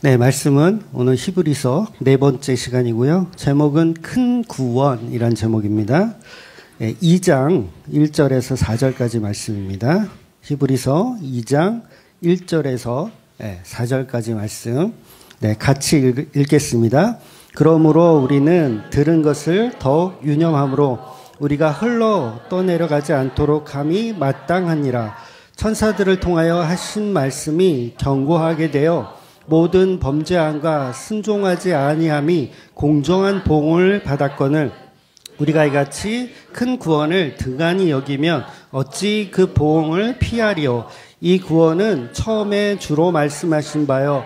네, 말씀은 오늘 히브리서 네 번째 시간이고요. 제목은 큰 구원이란 제목입니다. 2장 1절에서 4절까지 말씀입니다. 히브리서 2장 1절에서 4절까지 말씀. 네, 같이 읽겠습니다. 그러므로 우리는 들은 것을 더욱 유념함으로 우리가 흘러 떠내려가지 않도록 함이 마땅하니라. 천사들을 통하여 하신 말씀이 경고하게 되어 모든 범죄함과 순종하지 아니함이 공정한 보응을 받았거늘 우리가 이같이 큰 구원을 등한히 여기면 어찌 그 보응을 피하리요. 이 구원은 처음에 주로 말씀하신 바요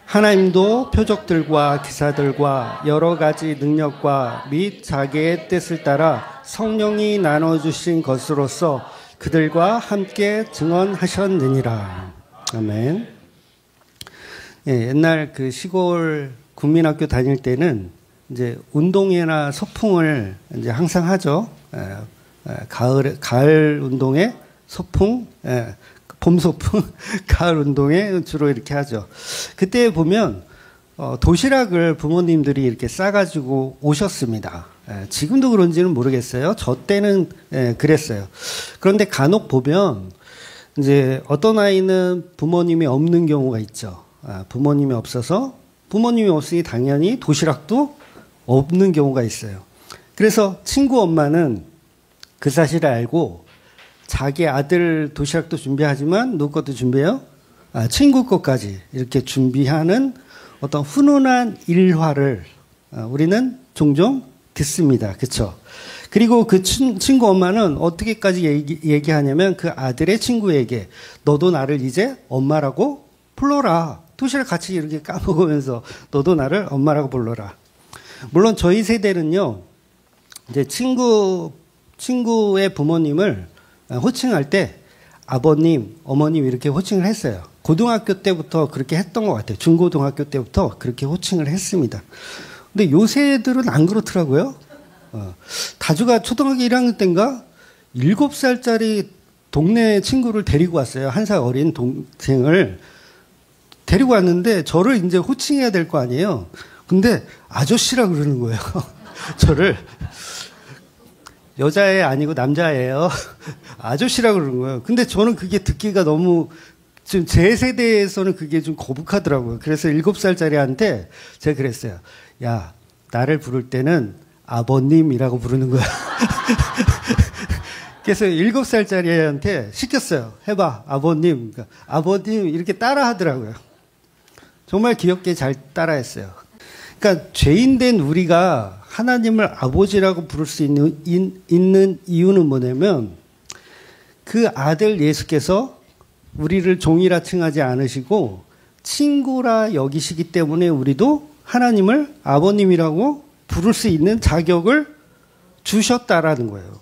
하나님도 표적들과 기사들과 여러 가지 능력과 및 자기의 뜻을 따라 성령이 나눠주신 것으로서 그들과 함께 증언하셨느니라. 아멘. 예, 옛날 그 시골 국민학교 다닐 때는 이제 운동회나 소풍을 이제 항상 하죠. 가을 운동회, 소풍, 봄 소풍, 가을 운동회 주로 이렇게 하죠. 그때 보면 도시락을 부모님들이 이렇게 싸가지고 오셨습니다. 지금도 그런지는 모르겠어요. 저 때는 그랬어요. 그런데 간혹 보면 이제 어떤 아이는 부모님이 없는 경우가 있죠. 부모님이 없으니 당연히 도시락도 없는 경우가 있어요. 그래서 친구 엄마는 그 사실을 알고 자기 아들 도시락도 준비하지만 누구 것도 준비해요? 친구 것까지 이렇게 준비하는 어떤 훈훈한 일화를 우리는 종종 듣습니다. 그렇죠? 그리고 그 친구 엄마는 어떻게까지 얘기하냐면 그 아들의 친구에게 너도 나를 이제 엄마라고 불러라. 도시락 같이 이렇게 까먹으면서 너도 나를 엄마라고 불러라. 물론 저희 세대는요. 이제 친구의 부모님을 호칭할 때 아버님, 어머님 이렇게 호칭을 했어요. 고등학교 때부터 그렇게 했던 것 같아요. 중고등학교 때부터 그렇게 호칭을 했습니다. 근데 요새 애들은 안 그렇더라고요. 다주가 초등학교 1학년 때인가 7살짜리 동네 친구를 데리고 왔어요. 1살 어린 동생을 데리고 왔는데 저를 이제 호칭해야 될 거 아니에요. 근데 아저씨라 그러는 거예요. 저를 여자애 아니고 남자애예요. 아저씨라 그러는 거예요. 근데 저는 그게 듣기가 너무 지금 제 세대에서는 그게 좀 거북하더라고요. 그래서 7살짜리한테 제가 그랬어요. 야, 나를 부를 때는 아버님이라고 부르는 거야. 그래서 7살짜리한테 시켰어요. 해봐, 아버님. 그러니까 아버님 이렇게 따라 하더라고요. 정말 귀엽게 잘 따라했어요. 그러니까 죄인된 우리가 하나님을 아버지라고 부를 수 있는 이유는 뭐냐면 그 아들 예수께서 우리를 종이라 칭하지 않으시고 친구라 여기시기 때문에 우리도 하나님을 아버님이라고 부를 수 있는 자격을 주셨다라는 거예요.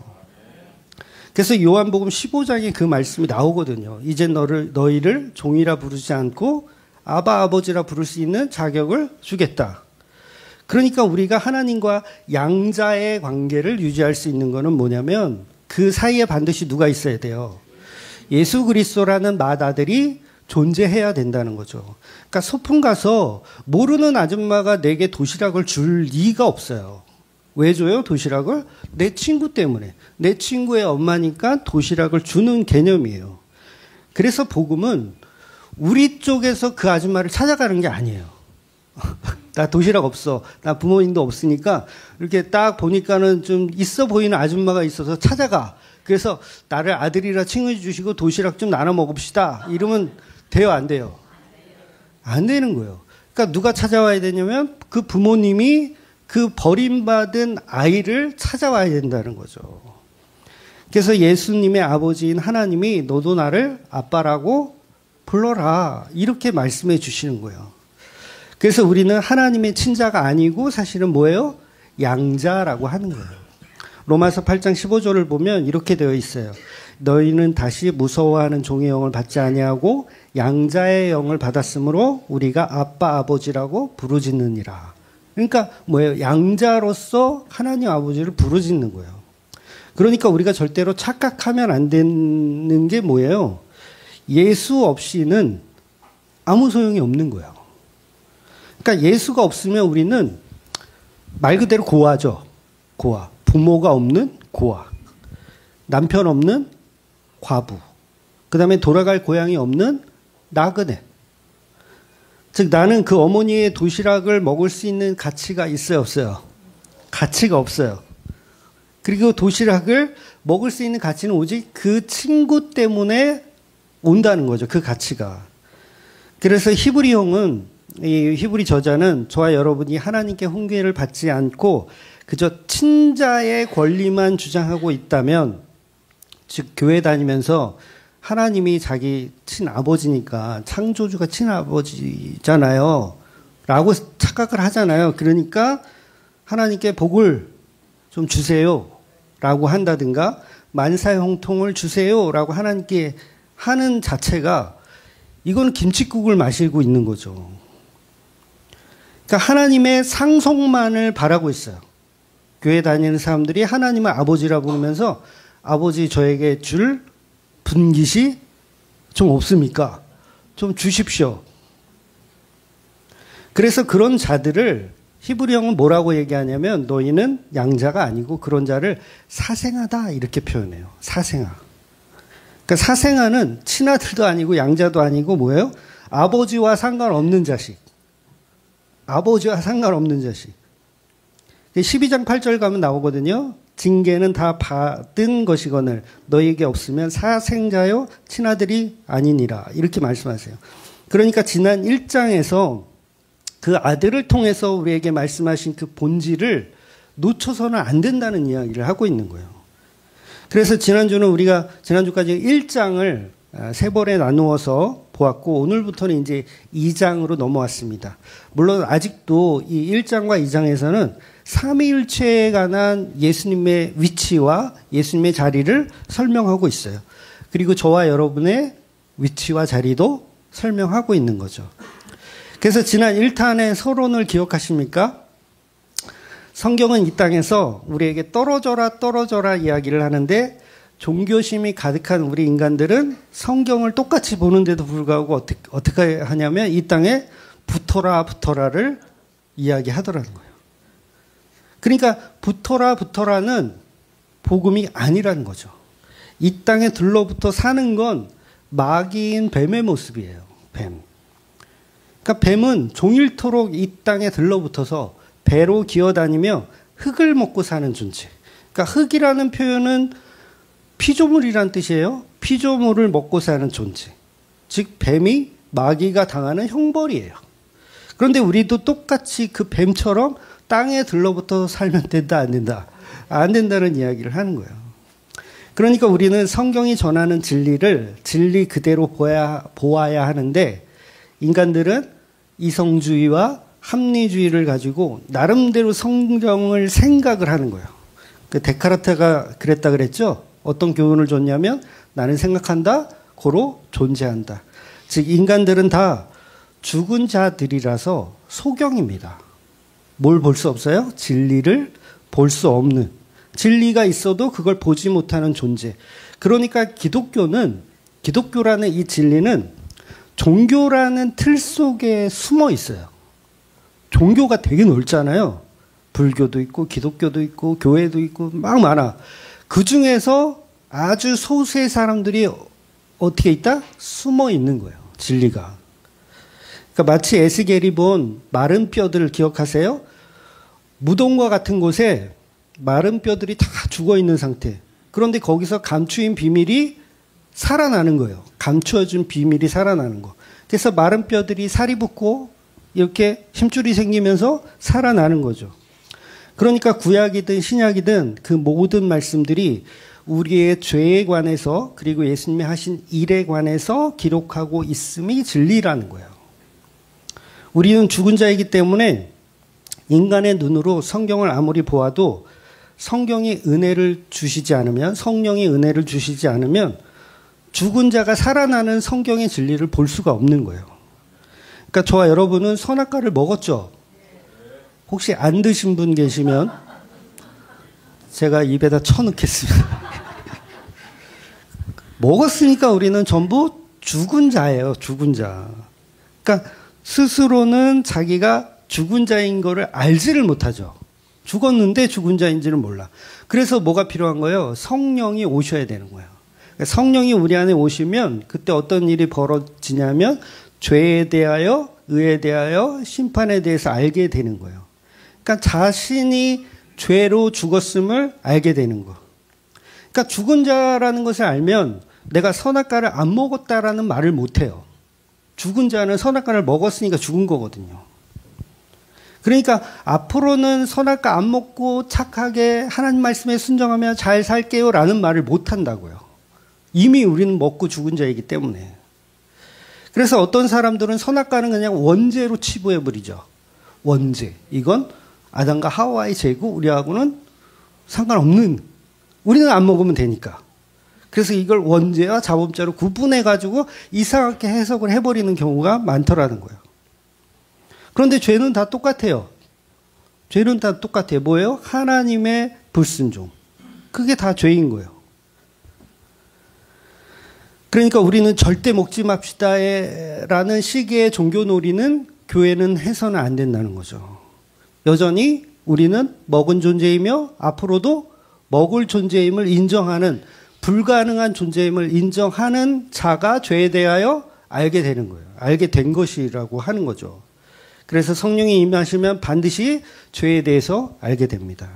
그래서 요한복음 15장에 그 말씀이 나오거든요. 이제 너희를 종이라 부르지 않고 아바 아버지라 부를 수 있는 자격을 주겠다. 그러니까 우리가 하나님과 양자의 관계를 유지할 수 있는 것은 뭐냐면 그 사이에 반드시 누가 있어야 돼요. 예수 그리스도라는 맏아들이 존재해야 된다는 거죠. 그러니까 소풍 가서 모르는 아줌마가 내게 도시락을 줄 리가 없어요. 왜 줘요? 도시락을? 내 친구 때문에. 내 친구의 엄마니까 도시락을 주는 개념이에요. 그래서 복음은 우리 쪽에서 그 아줌마를 찾아가는 게 아니에요. 나 도시락 없어. 나 부모님도 없으니까 이렇게 딱 보니까는 좀 있어 보이는 아줌마가 있어서 찾아가. 그래서 나를 아들이라 칭해 주시고 도시락 좀 나눠 먹읍시다. 이러면 돼요, 안 돼요? 안 되는 거예요. 그러니까 누가 찾아와야 되냐면 그 부모님이 그 버림받은 아이를 찾아와야 된다는 거죠. 그래서 예수님의 아버지인 하나님이 너도 나를 아빠라고 불러라. 이렇게 말씀해 주시는 거예요. 그래서 우리는 하나님의 친자가 아니고 사실은 뭐예요? 양자라고 하는 거예요. 로마서 8장 15절을 보면 이렇게 되어 있어요. 너희는 다시 무서워하는 종의 영을 받지 아니하고 양자의 영을 받았으므로 우리가 아빠 아버지라고 부르짖느니라. 그러니까 뭐예요? 양자로서 하나님 아버지를 부르짖는 거예요. 그러니까 우리가 절대로 착각하면 안 되는 게 뭐예요? 예수 없이는 아무 소용이 없는 거예요. 그러니까 예수가 없으면 우리는 말 그대로 고아죠. 고아. 부모가 없는 고아. 남편 없는 과부. 그 다음에 돌아갈 고향이 없는 나그네. 즉 나는 그 어머니의 도시락을 먹을 수 있는 가치가 있어요, 없어요? 가치가 없어요. 그리고 도시락을 먹을 수 있는 가치는 오직 그 친구 때문에 온다는 거죠. 그 가치가. 그래서 히브리형은, 이 히브리 저자는 저와 여러분이 하나님께 훈계를 받지 않고 그저 친자의 권리만 주장하고 있다면, 즉 교회 다니면서 하나님이 자기 친아버지니까 창조주가 친아버지잖아요 라고 착각을 하잖아요. 그러니까 하나님께 복을 좀 주세요 라고 한다든가 만사형통을 주세요 라고 하나님께 하는 자체가, 이건 김칫국을 마시고 있는 거죠. 그러니까 하나님의 상속만을 바라고 있어요. 교회 다니는 사람들이 하나님을 아버지라 부르면서 아버지 저에게 줄 분깃이 좀 없습니까? 좀 주십시오. 그래서 그런 자들을 히브리형은 뭐라고 얘기하냐면 너희는 양자가 아니고 그런 자를 사생아다 이렇게 표현해요. 사생아. 그러니까 사생아는 친아들도 아니고 양자도 아니고 뭐예요? 아버지와 상관없는 자식. 아버지와 상관없는 자식. 12장 8절 가면 나오거든요. 징계는 다 받은 것이거늘 너희에게 없으면 사생자요 친아들이 아니니라 이렇게 말씀하세요. 그러니까 지난 1장에서 그 아들을 통해서 우리에게 말씀하신 그 본질을 놓쳐서는 안 된다는 이야기를 하고 있는 거예요. 그래서 지난주까지 1장을 세 번에 나누어서 보았고 오늘부터는 이제 2장으로 넘어왔습니다. 물론 아직도 이 1장과 2장에서는 삼위일체에 관한 예수님의 위치와 예수님의 자리를 설명하고 있어요. 그리고 저와 여러분의 위치와 자리도 설명하고 있는 거죠. 그래서 지난 1탄의 서론을 기억하십니까? 성경은 이 땅에서 우리에게 떨어져라 이야기를 하는데 종교심이 가득한 우리 인간들은 성경을 똑같이 보는데도 불구하고 어떻게 하냐면 이 땅에 붙어라를 이야기하더라는 거예요. 그러니까 붙어라는 복음이 아니라는 거죠. 이 땅에 들러붙어 사는 건 마귀인 뱀의 모습이에요. 뱀. 그러니까 뱀은 종일토록 이 땅에 들러붙어서 배로 기어다니며 흙을 먹고 사는 존재. 그러니까 흙이라는 표현은 피조물이란 뜻이에요. 피조물을 먹고 사는 존재. 즉 뱀이 마귀가 당하는 형벌이에요. 그런데 우리도 똑같이 그 뱀처럼 땅에 들러붙어 살면 된다, 안 된다? 안 된다는 이야기를 하는 거예요. 그러니까 우리는 성경이 전하는 진리를 진리 그대로 보아야 하는데 인간들은 이성주의와 합리주의를 가지고 나름대로 성경을 생각을 하는 거예요. 그 데카르트가 그랬다 그랬죠? 어떤 교훈을 줬냐면 나는 생각한다, 고로 존재한다. 즉 인간들은 다 죽은 자들이라서 소경입니다. 뭘 볼 수 없어요? 진리를 볼 수 없는. 진리가 있어도 그걸 보지 못하는 존재. 그러니까 기독교라는 이 진리는 종교라는 틀 속에 숨어 있어요. 종교가 되게 넓잖아요. 불교도 있고 기독교도 있고 교회도 있고 막 많아. 그 중에서 아주 소수의 사람들이 어떻게 있다? 숨어 있는 거예요. 진리가. 그러니까 마치 에스겔이 본 마른 뼈들을 기억하세요? 무덤과 같은 곳에 마른 뼈들이 다 죽어 있는 상태. 그런데 거기서 감추인 비밀이 살아나는 거예요. 감추어준 비밀이 살아나는 거. 그래서 마른 뼈들이 살이 붙고 이렇게 힘줄이 생기면서 살아나는 거죠. 그러니까 구약이든 신약이든 그 모든 말씀들이 우리의 죄에 관해서 그리고 예수님이 하신 일에 관해서 기록하고 있음이 진리라는 거예요. 우리는 죽은 자이기 때문에 인간의 눈으로 성경을 아무리 보아도 성경이 은혜를 주시지 않으면, 성령이 은혜를 주시지 않으면 죽은 자가 살아나는 성경의 진리를 볼 수가 없는 거예요. 그러니까 저와 여러분은 선악과를 먹었죠? 혹시 안 드신 분 계시면 제가 입에다 쳐넣겠습니다. 먹었으니까 우리는 전부 죽은 자예요. 죽은 자. 그러니까 스스로는 자기가 죽은 자인 거를 알지를 못하죠. 죽었는데 죽은 자인지는 몰라. 그래서 뭐가 필요한 거예요? 성령이 오셔야 되는 거예요. 그러니까 성령이 우리 안에 오시면 그때 어떤 일이 벌어지냐면 죄에 대하여, 의에 대하여, 심판에 대해서 알게 되는 거예요. 그러니까 자신이 죄로 죽었음을 알게 되는 거. 그러니까 죽은 자라는 것을 알면 내가 선악과를 안 먹었다라는 말을 못 해요. 죽은 자는 선악과를 먹었으니까 죽은 거거든요. 그러니까 앞으로는 선악과 안 먹고 착하게 하나님 말씀에 순종하며 잘 살게요 라는 말을 못 한다고요. 이미 우리는 먹고 죽은 자이기 때문에. 그래서 어떤 사람들은 선악과는 그냥 원죄로 치부해버리죠. 원죄. 이건 아담과 하와의 죄고 우리하고는 상관없는, 우리는 안 먹으면 되니까. 그래서 이걸 원죄와 자범죄로 구분해가지고 이상하게 해석을 해버리는 경우가 많더라는 거예요. 그런데 죄는 다 똑같아요. 죄는 다 똑같아요. 뭐예요? 하나님의 불순종. 그게 다 죄인 거예요. 그러니까 우리는 절대 먹지 맙시다라는 식의 종교놀이는 교회는 해서는 안 된다는 거죠. 여전히 우리는 먹은 존재이며 앞으로도 먹을 존재임을 인정하는, 불가능한 존재임을 인정하는 자가 죄에 대하여 알게 되는 거예요. 알게 된 것이라고 하는 거죠. 그래서 성령이 임하시면 반드시 죄에 대해서 알게 됩니다.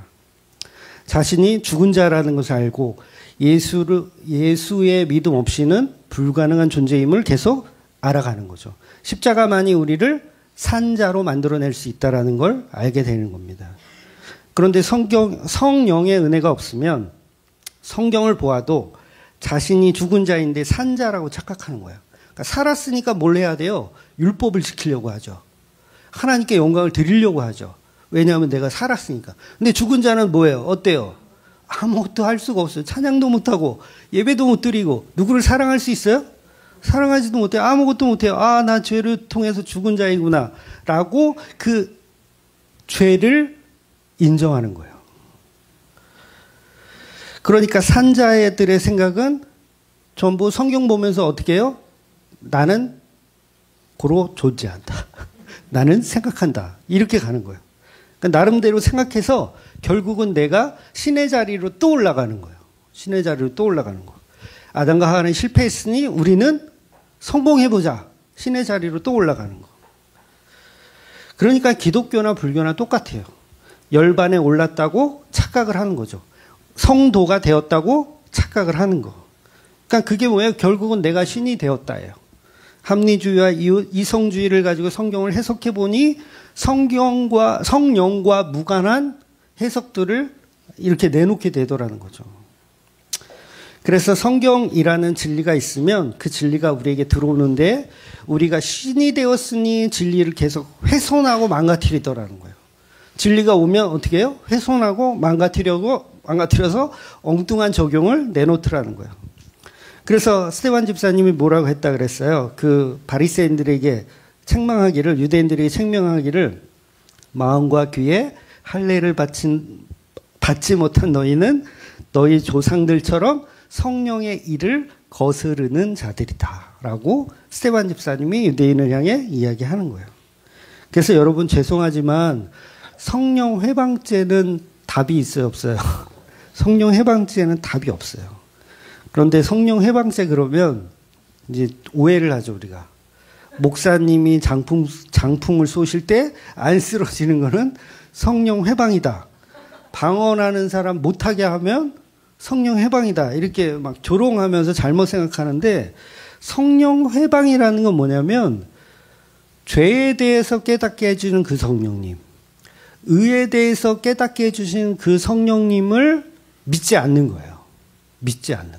자신이 죽은 자라는 것을 알고 예수의 믿음 없이는 불가능한 존재임을 계속 알아가는 거죠. 십자가만이 우리를 산자로 만들어낼 수 있다는 걸 알게 되는 겁니다. 그런데 성령의 은혜가 없으면 성경을 보아도 자신이 죽은 자인데 산자라고 착각하는 거예요. 그러니까 살았으니까 뭘 해야 돼요? 율법을 지키려고 하죠. 하나님께 영광을 드리려고 하죠. 왜냐하면 내가 살았으니까. 근데 죽은 자는 뭐예요? 어때요? 아무것도 할 수가 없어요. 찬양도 못하고 예배도 못 드리고 누구를 사랑할 수 있어요? 사랑하지도 못해요. 아무것도 못해요. 아, 나 죄를 통해서 죽은 자이구나 라고 그 죄를 인정하는 거예요. 그러니까 산자들의 생각은 전부 성경 보면서 어떻게 해요? 나는 고로 존재한다. 나는 생각한다. 이렇게 가는 거예요. 그러니까 나름대로 생각해서 결국은 내가 신의 자리로 또 올라가는 거예요. 신의 자리로 또 올라가는 거. 아담과 하와는 실패했으니 우리는 성공해보자. 신의 자리로 또 올라가는 거. 그러니까 기독교나 불교나 똑같아요. 열반에 올랐다고 착각을 하는 거죠. 성도가 되었다고 착각을 하는 거. 그러니까 그게 뭐예요? 결국은 내가 신이 되었다예요. 합리주의와 이성주의를 가지고 성경을 해석해 보니 성령과 무관한 해석들을 이렇게 내놓게 되더라는 거죠. 그래서 성경이라는 진리가 있으면 그 진리가 우리에게 들어오는데 우리가 신이 되었으니 진리를 계속 훼손하고 망가뜨리더라는 거예요. 진리가 오면 어떻게 해요? 훼손하고 망가뜨려서 엉뚱한 적용을 내놓더라는 거예요. 그래서 스테반 집사님이 뭐라고 했다 그랬어요. 그 바리새인들에게 책망하기를, 유대인들에게 책망하기를, 마음과 귀에 할례를 받지 못한 너희는 너희 조상들처럼 성령의 일을 거스르는 자들이다 라고 스테반 집사님이 유대인을 향해 이야기하는 거예요. 그래서 여러분 죄송하지만 성령 회방죄는 답이 있어요, 없어요? 성령 회방죄는 답이 없어요. 그런데 성령 회방죄 그러면 이제 오해를 하죠, 우리가. 목사님이 장풍을 쏘실 때 안 쓰러지는 거는 성령 회방이다. 방언하는 사람 못하게 하면 성령 회방이다. 이렇게 막 조롱하면서 잘못 생각하는데 성령 회방이라는 건 뭐냐면 죄에 대해서 깨닫게 해주는 그 성령님, 의에 대해서 깨닫게 해주신 그 성령님을 믿지 않는 거예요. 믿지 않는 거.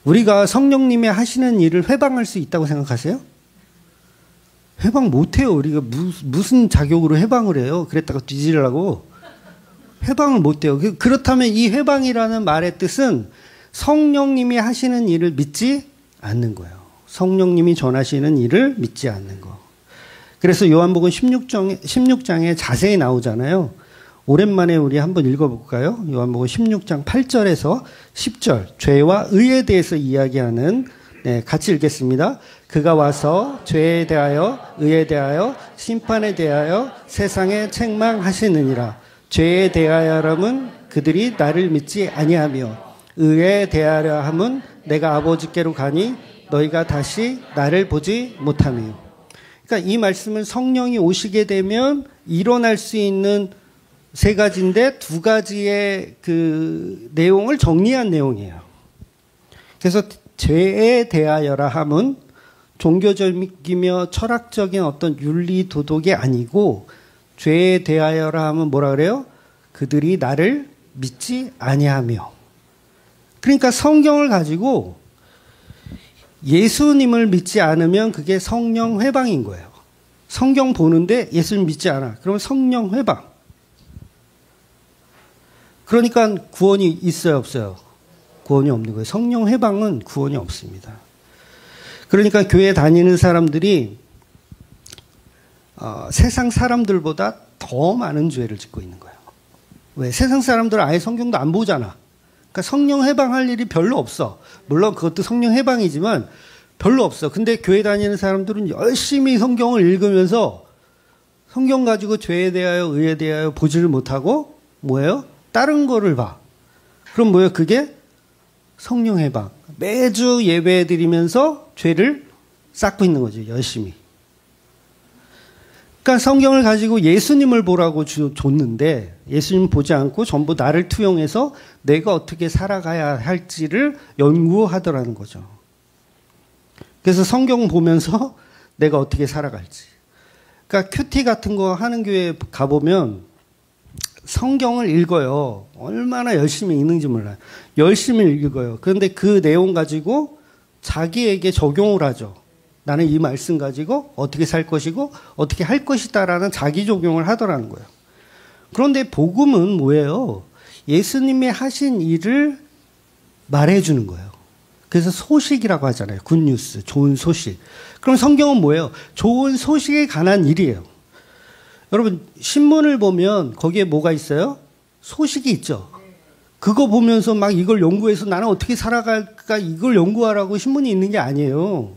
우리가 성령님이 하시는 일을 회방할 수 있다고 생각하세요? 회방 못해요. 우리가 무슨 자격으로 회방을 해요? 그랬다가 뒤지려고. 회방을 못해요. 그렇다면 이 회방이라는 말의 뜻은 성령님이 하시는 일을 믿지 않는 거예요. 성령님이 전하시는 일을 믿지 않는 거. 그래서 요한복음 16장에 자세히 나오잖아요. 오랜만에 우리 한번 읽어볼까요? 요한복음 16장 8절에서 10절 죄와 의에 대해서 이야기하는 같이 읽겠습니다. 그가 와서 죄에 대하여 의에 대하여 심판에 대하여 세상에 책망하시느니라. 죄에 대하여 함은 그들이 나를 믿지 아니하며 의에 대하여 함은 내가 아버지께로 가니 너희가 다시 나를 보지 못하며. 그러니까 이 말씀은 성령이 오시게 되면 일어날 수 있는 세 가지인데 두 가지의 그 내용을 정리한 내용이에요. 그래서 죄에 대하여라 함은 종교적이며 철학적인 어떤 윤리 도덕이 아니고 죄에 대하여라 하면 뭐라 그래요? 그들이 나를 믿지 아니하며. 그러니까 성경을 가지고 예수님을 믿지 않으면 그게 성령 회방인 거예요. 성경 보는데 예수님 믿지 않아. 그러면 성령 회방. 그러니까 구원이 있어요, 없어요? 구원이 없는 거예요. 성령 회방은 구원이 없습니다. 그러니까 교회 다니는 사람들이 세상 사람들보다 더 많은 죄를 짓고 있는 거예요. 왜? 세상 사람들은 아예 성경도 안 보잖아. 그러니까 성령 해방할 일이 별로 없어. 물론 그것도 성령 해방이지만 별로 없어. 근데 교회 다니는 사람들은 열심히 성경을 읽으면서 성경 가지고 죄에 대하여 의에 대하여 보지를 못하고 뭐예요? 다른 거를 봐. 그럼 뭐예요? 그게 성령 해방. 매주 예배 드리면서 죄를 쌓고 있는 거죠. 열심히. 그러니까 성경을 가지고 예수님을 보라고 줬는데 예수님 보지 않고 전부 나를 투영해서 내가 어떻게 살아가야 할지를 연구하더라는 거죠. 그래서 성경 보면서 내가 어떻게 살아갈지. 그러니까 큐티 같은 거 하는 교회 가보면 성경을 읽어요. 얼마나 열심히 읽는지 몰라요. 열심히 읽어요. 그런데 그 내용 가지고 자기에게 적용을 하죠. 나는 이 말씀 가지고 어떻게 살 것이고 어떻게 할 것이다라는 자기 적용을 하더라는 거예요. 그런데 복음은 뭐예요? 예수님이 하신 일을 말해주는 거예요. 그래서 소식이라고 하잖아요. 굿뉴스, 좋은 소식. 그럼 성경은 뭐예요? 좋은 소식에 관한 일이에요. 여러분 신문을 보면 거기에 뭐가 있어요? 소식이 있죠. 그거 보면서 막 이걸 연구해서 나는 어떻게 살아갈까 이걸 연구하라고 신문이 있는 게 아니에요.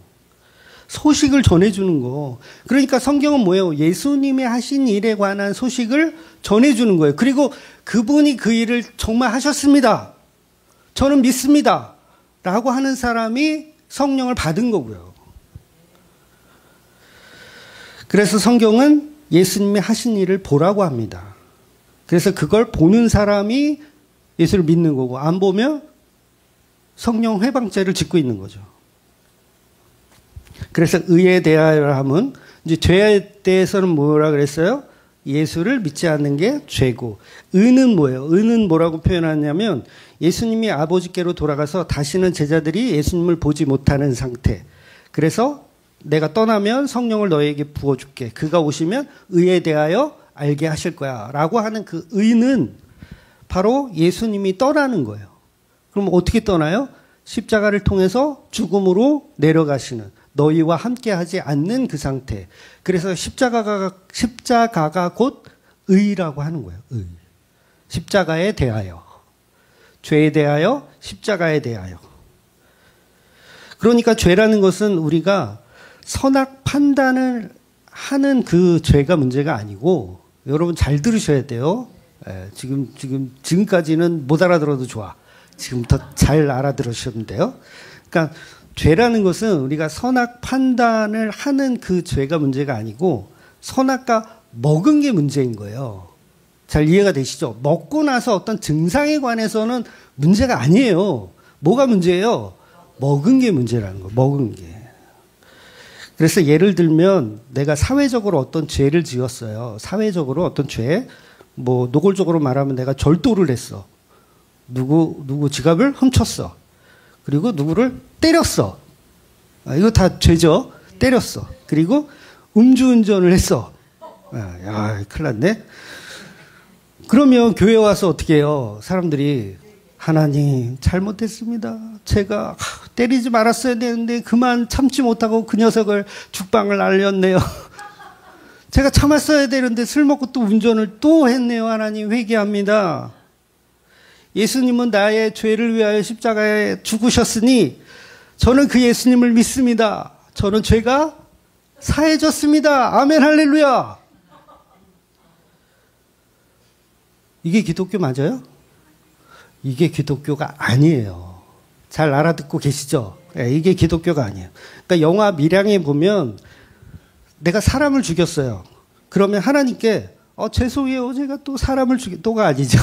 소식을 전해주는 거. 그러니까 성경은 뭐예요? 예수님이 하신 일에 관한 소식을 전해주는 거예요. 그리고 그분이 그 일을 정말 하셨습니다. 저는 믿습니다. 라고 하는 사람이 성령을 받은 거고요. 그래서 성경은 예수님이 하신 일을 보라고 합니다. 그래서 그걸 보는 사람이 예수를 믿는 거고 안 보면 성령 회방죄를 짓고 있는 거죠. 그래서 의에 대하여 하면 이제 죄에 대해서는 뭐라 그랬어요? 예수를 믿지 않는 게 죄고 의는 뭐예요? 의는 뭐라고 표현하냐면 예수님이 아버지께로 돌아가서 다시는 제자들이 예수님을 보지 못하는 상태. 그래서 내가 떠나면 성령을 너에게 부어줄게. 그가 오시면 의에 대하여 알게 하실 거야. 라고 하는 그 의는 바로 예수님이 떠나는 거예요. 그럼 어떻게 떠나요? 십자가를 통해서 죽음으로 내려가시는 너희와 함께 하지 않는 그 상태. 그래서 십자가가 곧 의라고 하는 거예요. 의. 십자가에 대하여. 죄에 대하여, 십자가에 대하여. 그러니까 죄라는 것은 우리가 선악 판단을 하는 그 죄가 문제가 아니고 여러분 잘 들으셔야 돼요. 지금까지는 못 알아들어도 좋아. 지금부터 잘 알아들으시면 돼요. 그러니까 죄라는 것은 우리가 선악 판단을 하는 그 죄가 문제가 아니고 선악과 먹은 게 문제인 거예요. 잘 이해가 되시죠? 먹고 나서 어떤 증상에 관해서는 문제가 아니에요. 뭐가 문제예요? 먹은 게 문제라는 거예요. 먹은 게. 그래서 예를 들면 내가 사회적으로 어떤 죄를 지었어요. 사회적으로 어떤 죄. 뭐 노골적으로 말하면 내가 절도를 했어. 누구 지갑을 훔쳤어. 그리고 누구를 때렸어. 이거 다 죄죠. 때렸어. 그리고 음주운전을 했어. 야, 큰일 났네. 그러면 교회 와서 어떻게 해요? 사람들이 하나님 잘못했습니다. 제가 때리지 말았어야 되는데 그만 참지 못하고 그 녀석을 죽방을 날렸네요. 제가 참았어야 되는데 술 먹고 또 운전을 또 했네요. 하나님 회개합니다. 예수님은 나의 죄를 위하여 십자가에 죽으셨으니 저는 그 예수님을 믿습니다. 저는 죄가 사해졌습니다. 아멘 할렐루야. 이게 기독교 맞아요? 이게 기독교가 아니에요. 잘 알아듣고 계시죠? 네, 이게 기독교가 아니에요. 그러니까 영화 밀양에 보면 내가 사람을 죽였어요. 그러면 하나님께 죄송해요. 제가 또 사람을 또가 아니죠.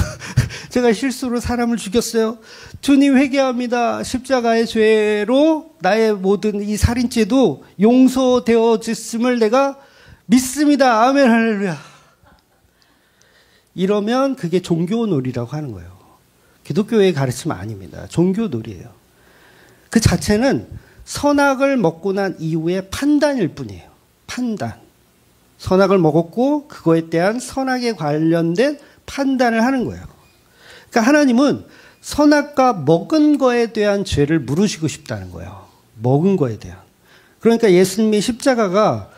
제가 실수로 사람을 죽였어요. 주님 회개합니다. 십자가의 죄로 나의 모든 이 살인죄도 용서되어졌음을 내가 믿습니다. 아멘 할렐루야. 이러면 그게 종교놀이라고 하는 거예요. 기독교의 가르침 아닙니다. 종교놀이에요. 그 자체는 선악을 먹고 난 이후의 판단일 뿐이에요. 판단. 선악을 먹었고 그거에 대한 선악에 관련된 판단을 하는 거예요. 그러니까 하나님은 선악과 먹은 거에 대한 죄를 물으시고 싶다는 거예요. 먹은 거에 대한. 그러니까 예수님의 십자가가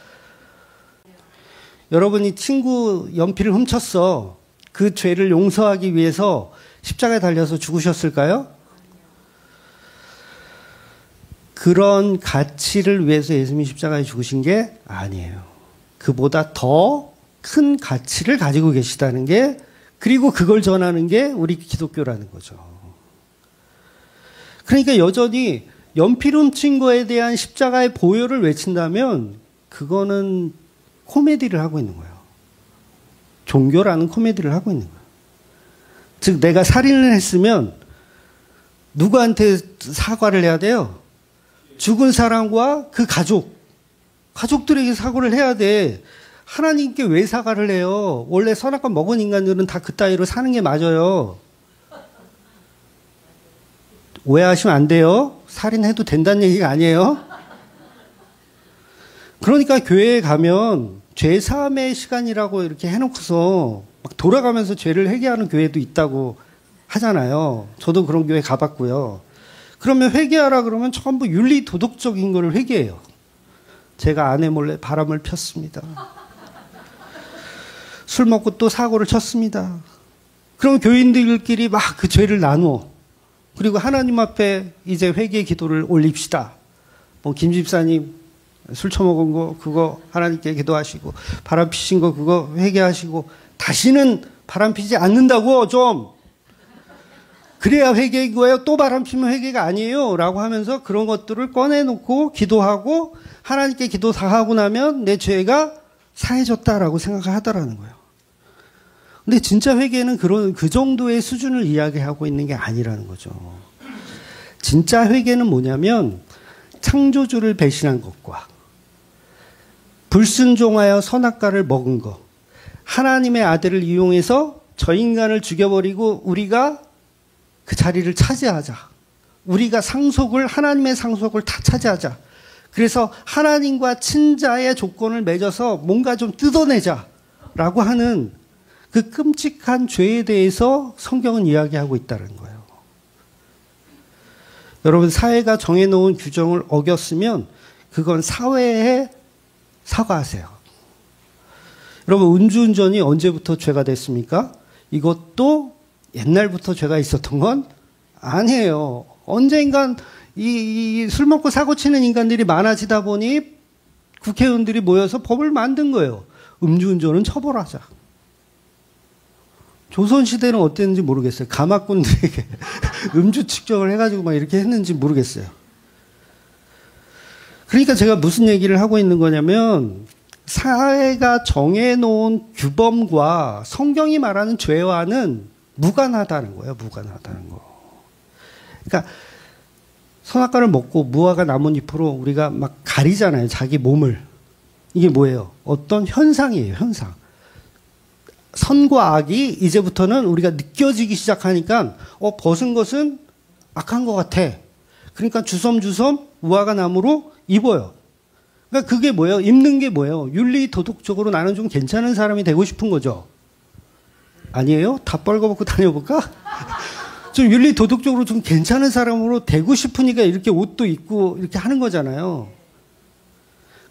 여러분이 친구 연필을 훔쳤어. 그 죄를 용서하기 위해서 십자가에 달려서 죽으셨을까요? 그런 가치를 위해서 예수님이 십자가에 죽으신 게 아니에요. 그보다 더 큰 가치를 가지고 계시다는 게, 그리고 그걸 전하는 게 우리 기독교라는 거죠. 그러니까 여전히 연필 훔친 거에 대한 십자가의 보혈을 외친다면 그거는 코미디를 하고 있는 거예요. 종교라는 코미디를 하고 있는 거예요. 즉 내가 살인을 했으면 누구한테 사과를 해야 돼요? 죽은 사람과 그 가족들에게 사과를 해야 돼. 하나님께 왜 사과를 해요? 원래 선악과 먹은 인간들은 다 그 따위로 사는 게 맞아요. 오해하시면 안 돼요. 살인해도 된다는 얘기가 아니에요. 그러니까 교회에 가면 죄사함의 시간이라고 이렇게 해놓고서 막 돌아가면서 죄를 회개하는 교회도 있다고 하잖아요. 저도 그런 교회 가봤고요. 그러면 회개하라 그러면 전부 윤리 도덕적인 거를 회개해요. 제가 아내 몰래 바람을 폈습니다. 술 먹고 또 사고를 쳤습니다. 그럼 교인들끼리 막 그 죄를 나누어. 그리고 하나님 앞에 이제 회개 기도를 올립시다. 뭐 김 집사님 술 처먹은 거 그거 하나님께 기도하시고, 바람 피신 거 그거 회개하시고, 다시는 바람 피지 않는다고 좀. 그래야 회개인 거예요. 또 바람 피면 회개가 아니에요. 라고 하면서 그런 것들을 꺼내놓고 기도하고 하나님께 기도 다 하고 나면 내 죄가 사해졌다라고 생각을 하더라는 거예요. 근데 진짜 회개는 그 정도의 수준을 이야기하고 있는 게 아니라는 거죠. 진짜 회개는 뭐냐면 창조주를 배신한 것과 불순종하여 선악과를 먹은 것, 하나님의 아들을 이용해서 저 인간을 죽여버리고 우리가 그 자리를 차지하자. 우리가 하나님의 상속을 다 차지하자. 그래서 하나님과 친자의 조건을 맺어서 뭔가 좀 뜯어내자 라고 하는 그 끔찍한 죄에 대해서 성경은 이야기하고 있다는 거예요. 여러분, 사회가 정해놓은 규정을 어겼으면 그건 사회에 사과하세요. 여러분, 음주운전이 언제부터 죄가 됐습니까? 이것도 옛날부터 죄가 있었던 건 아니에요. 언젠간 술 먹고 사고 치는 인간들이 많아지다 보니 국회의원들이 모여서 법을 만든 거예요. 음주운전은 처벌하자. 조선시대는 어땠는지 모르겠어요. 가마꾼들에게 음주 측정을 해가지고 막 이렇게 했는지 모르겠어요. 그러니까 제가 무슨 얘기를 하고 있는 거냐면, 사회가 정해놓은 규범과 성경이 말하는 죄와는 무관하다는 거예요. 무관하다는 거. 그러니까 선악과를 먹고 무화과 나뭇잎으로 우리가 막 가리잖아요. 자기 몸을. 이게 뭐예요? 어떤 현상이에요. 현상. 선과 악이 이제부터는 우리가 느껴지기 시작하니까 벗은 것은 악한 것 같아. 그러니까 주섬주섬 무화과 나무로 입어요. 그러니까 그게 뭐예요? 입는 게 뭐예요? 윤리 도덕적으로 나는 좀 괜찮은 사람이 되고 싶은 거죠. 아니에요? 다 뻘거벗고 다녀볼까? 좀 윤리 도덕적으로 좀 괜찮은 사람으로 되고 싶으니까 이렇게 옷도 입고 이렇게 하는 거잖아요.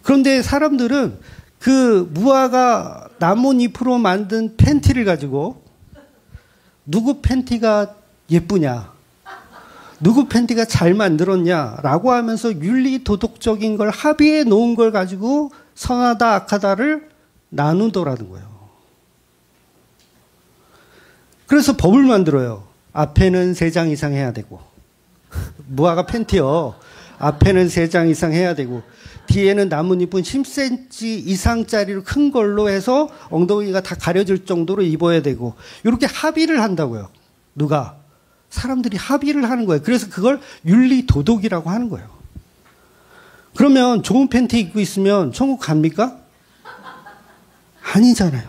그런데 사람들은 그 무화과 나뭇잎으로 만든 팬티를 가지고 누구 팬티가 예쁘냐, 누구 팬티가 잘 만들었냐라고 하면서 윤리 도덕적인 걸 합의해 놓은 걸 가지고 선하다 악하다를 나누더라는 거예요. 그래서 법을 만들어요. 앞에는 3장 이상 해야 되고, 무화과 팬티요, 앞에는 3장 이상 해야 되고, 뒤에는 나뭇잎은 10cm 이상짜리로 큰 걸로 해서 엉덩이가 다 가려질 정도로 입어야 되고, 이렇게 합의를 한다고요. 누가? 사람들이 합의를 하는 거예요. 그래서 그걸 윤리 도덕이라고 하는 거예요. 그러면 좋은 팬티 입고 있으면 천국 갑니까? 아니잖아요.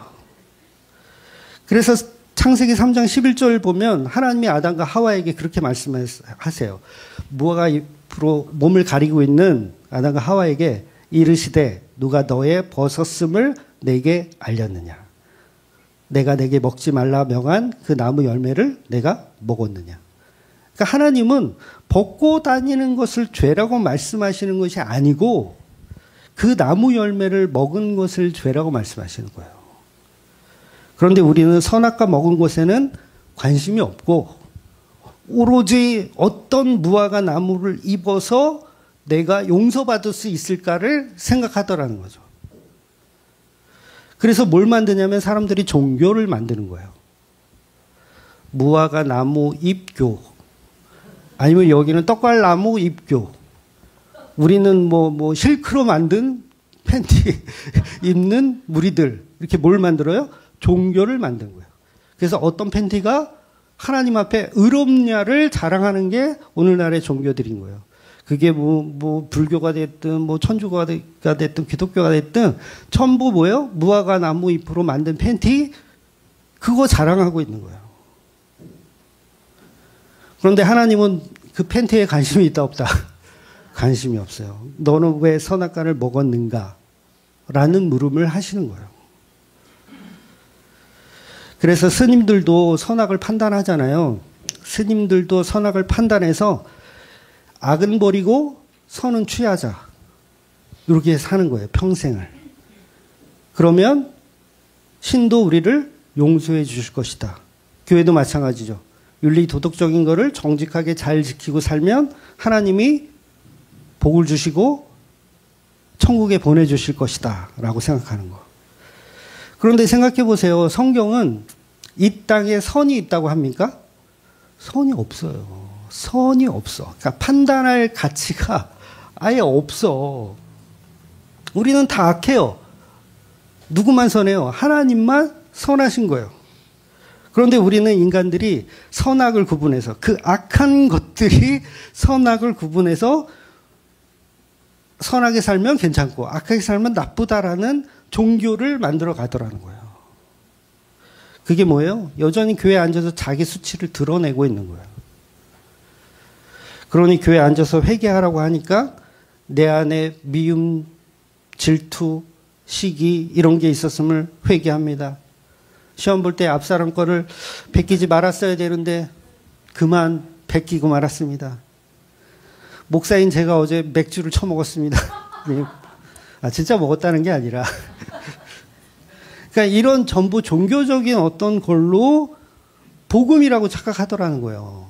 그래서 창세기 3장 11절 보면 하나님이 아담과 하와에게 그렇게 말씀하세요. 무화과 잎으로 몸을 가리고 있는 아담과 하와에게 이르시되 누가 너의 벗었음을 내게 알렸느냐. 내가 내게 먹지 말라 명한 그 나무 열매를 내가 먹었느냐. 그러니까 하나님은 벗고 다니는 것을 죄라고 말씀하시는 것이 아니고 그 나무 열매를 먹은 것을 죄라고 말씀하시는 거예요. 그런데 우리는 선악과 먹은 것에는 관심이 없고 오로지 어떤 무화과 나무를 입어서 내가 용서받을 수 있을까를 생각하더라는 거죠. 그래서 뭘 만드냐면 사람들이 종교를 만드는 거예요. 무화과 나무 잎교, 아니면 여기는 떡갈나무 잎교, 우리는 뭐 실크로 만든 팬티 입는 무리들, 이렇게 뭘 만들어요? 종교를 만든 거예요. 그래서 어떤 팬티가 하나님 앞에 의롭냐를 자랑하는 게 오늘날의 종교들인 거예요. 그게 뭐 불교가 됐든 뭐 천주교가 됐든 기독교가 됐든 전부 뭐예요? 무화과 나무 잎으로 만든 팬티, 그거 자랑하고 있는 거예요. 그런데 하나님은 그 팬티에 관심이 있다 없다? 관심이 없어요. 너는 왜 선악과를 먹었는가? 라는 물음을 하시는 거예요. 그래서 스님들도 선악을 판단하잖아요. 스님들도 선악을 판단해서 악은 버리고 선은 취하자, 이렇게 사는 거예요. 평생을. 그러면 신도 우리를 용서해 주실 것이다. 교회도 마찬가지죠. 윤리 도덕적인 거를 정직하게 잘 지키고 살면 하나님이 복을 주시고 천국에 보내주실 것이다 라고 생각하는 거. 그런데 생각해 보세요. 성경은 이 땅에 선이 있다고 합니까? 선이 없어요. 선이 없어. 그러니까 판단할 가치가 아예 없어. 우리는 다 악해요. 누구만 선해요? 하나님만 선하신 거예요. 그런데 우리는 인간들이 선악을 구분해서, 그 악한 것들이 선악을 구분해서 선하게 살면 괜찮고 악하게 살면 나쁘다라는 종교를 만들어 가더라는 거예요. 그게 뭐예요? 여전히 교회에 앉아서 자기 수치를 드러내고 있는 거예요. 그러니 교회에 앉아서 회개하라고 하니까 내 안에 미움, 질투, 시기 이런 게 있었음을 회개합니다. 시험 볼 때 앞사람 거를 베끼지 말았어야 되는데 그만 베끼고 말았습니다. 목사인 제가 어제 맥주를 처먹었습니다. 진짜 먹었다는 게 아니라 그러니까 이런 전부 종교적인 어떤 걸로 복음이라고 착각하더라는 거예요.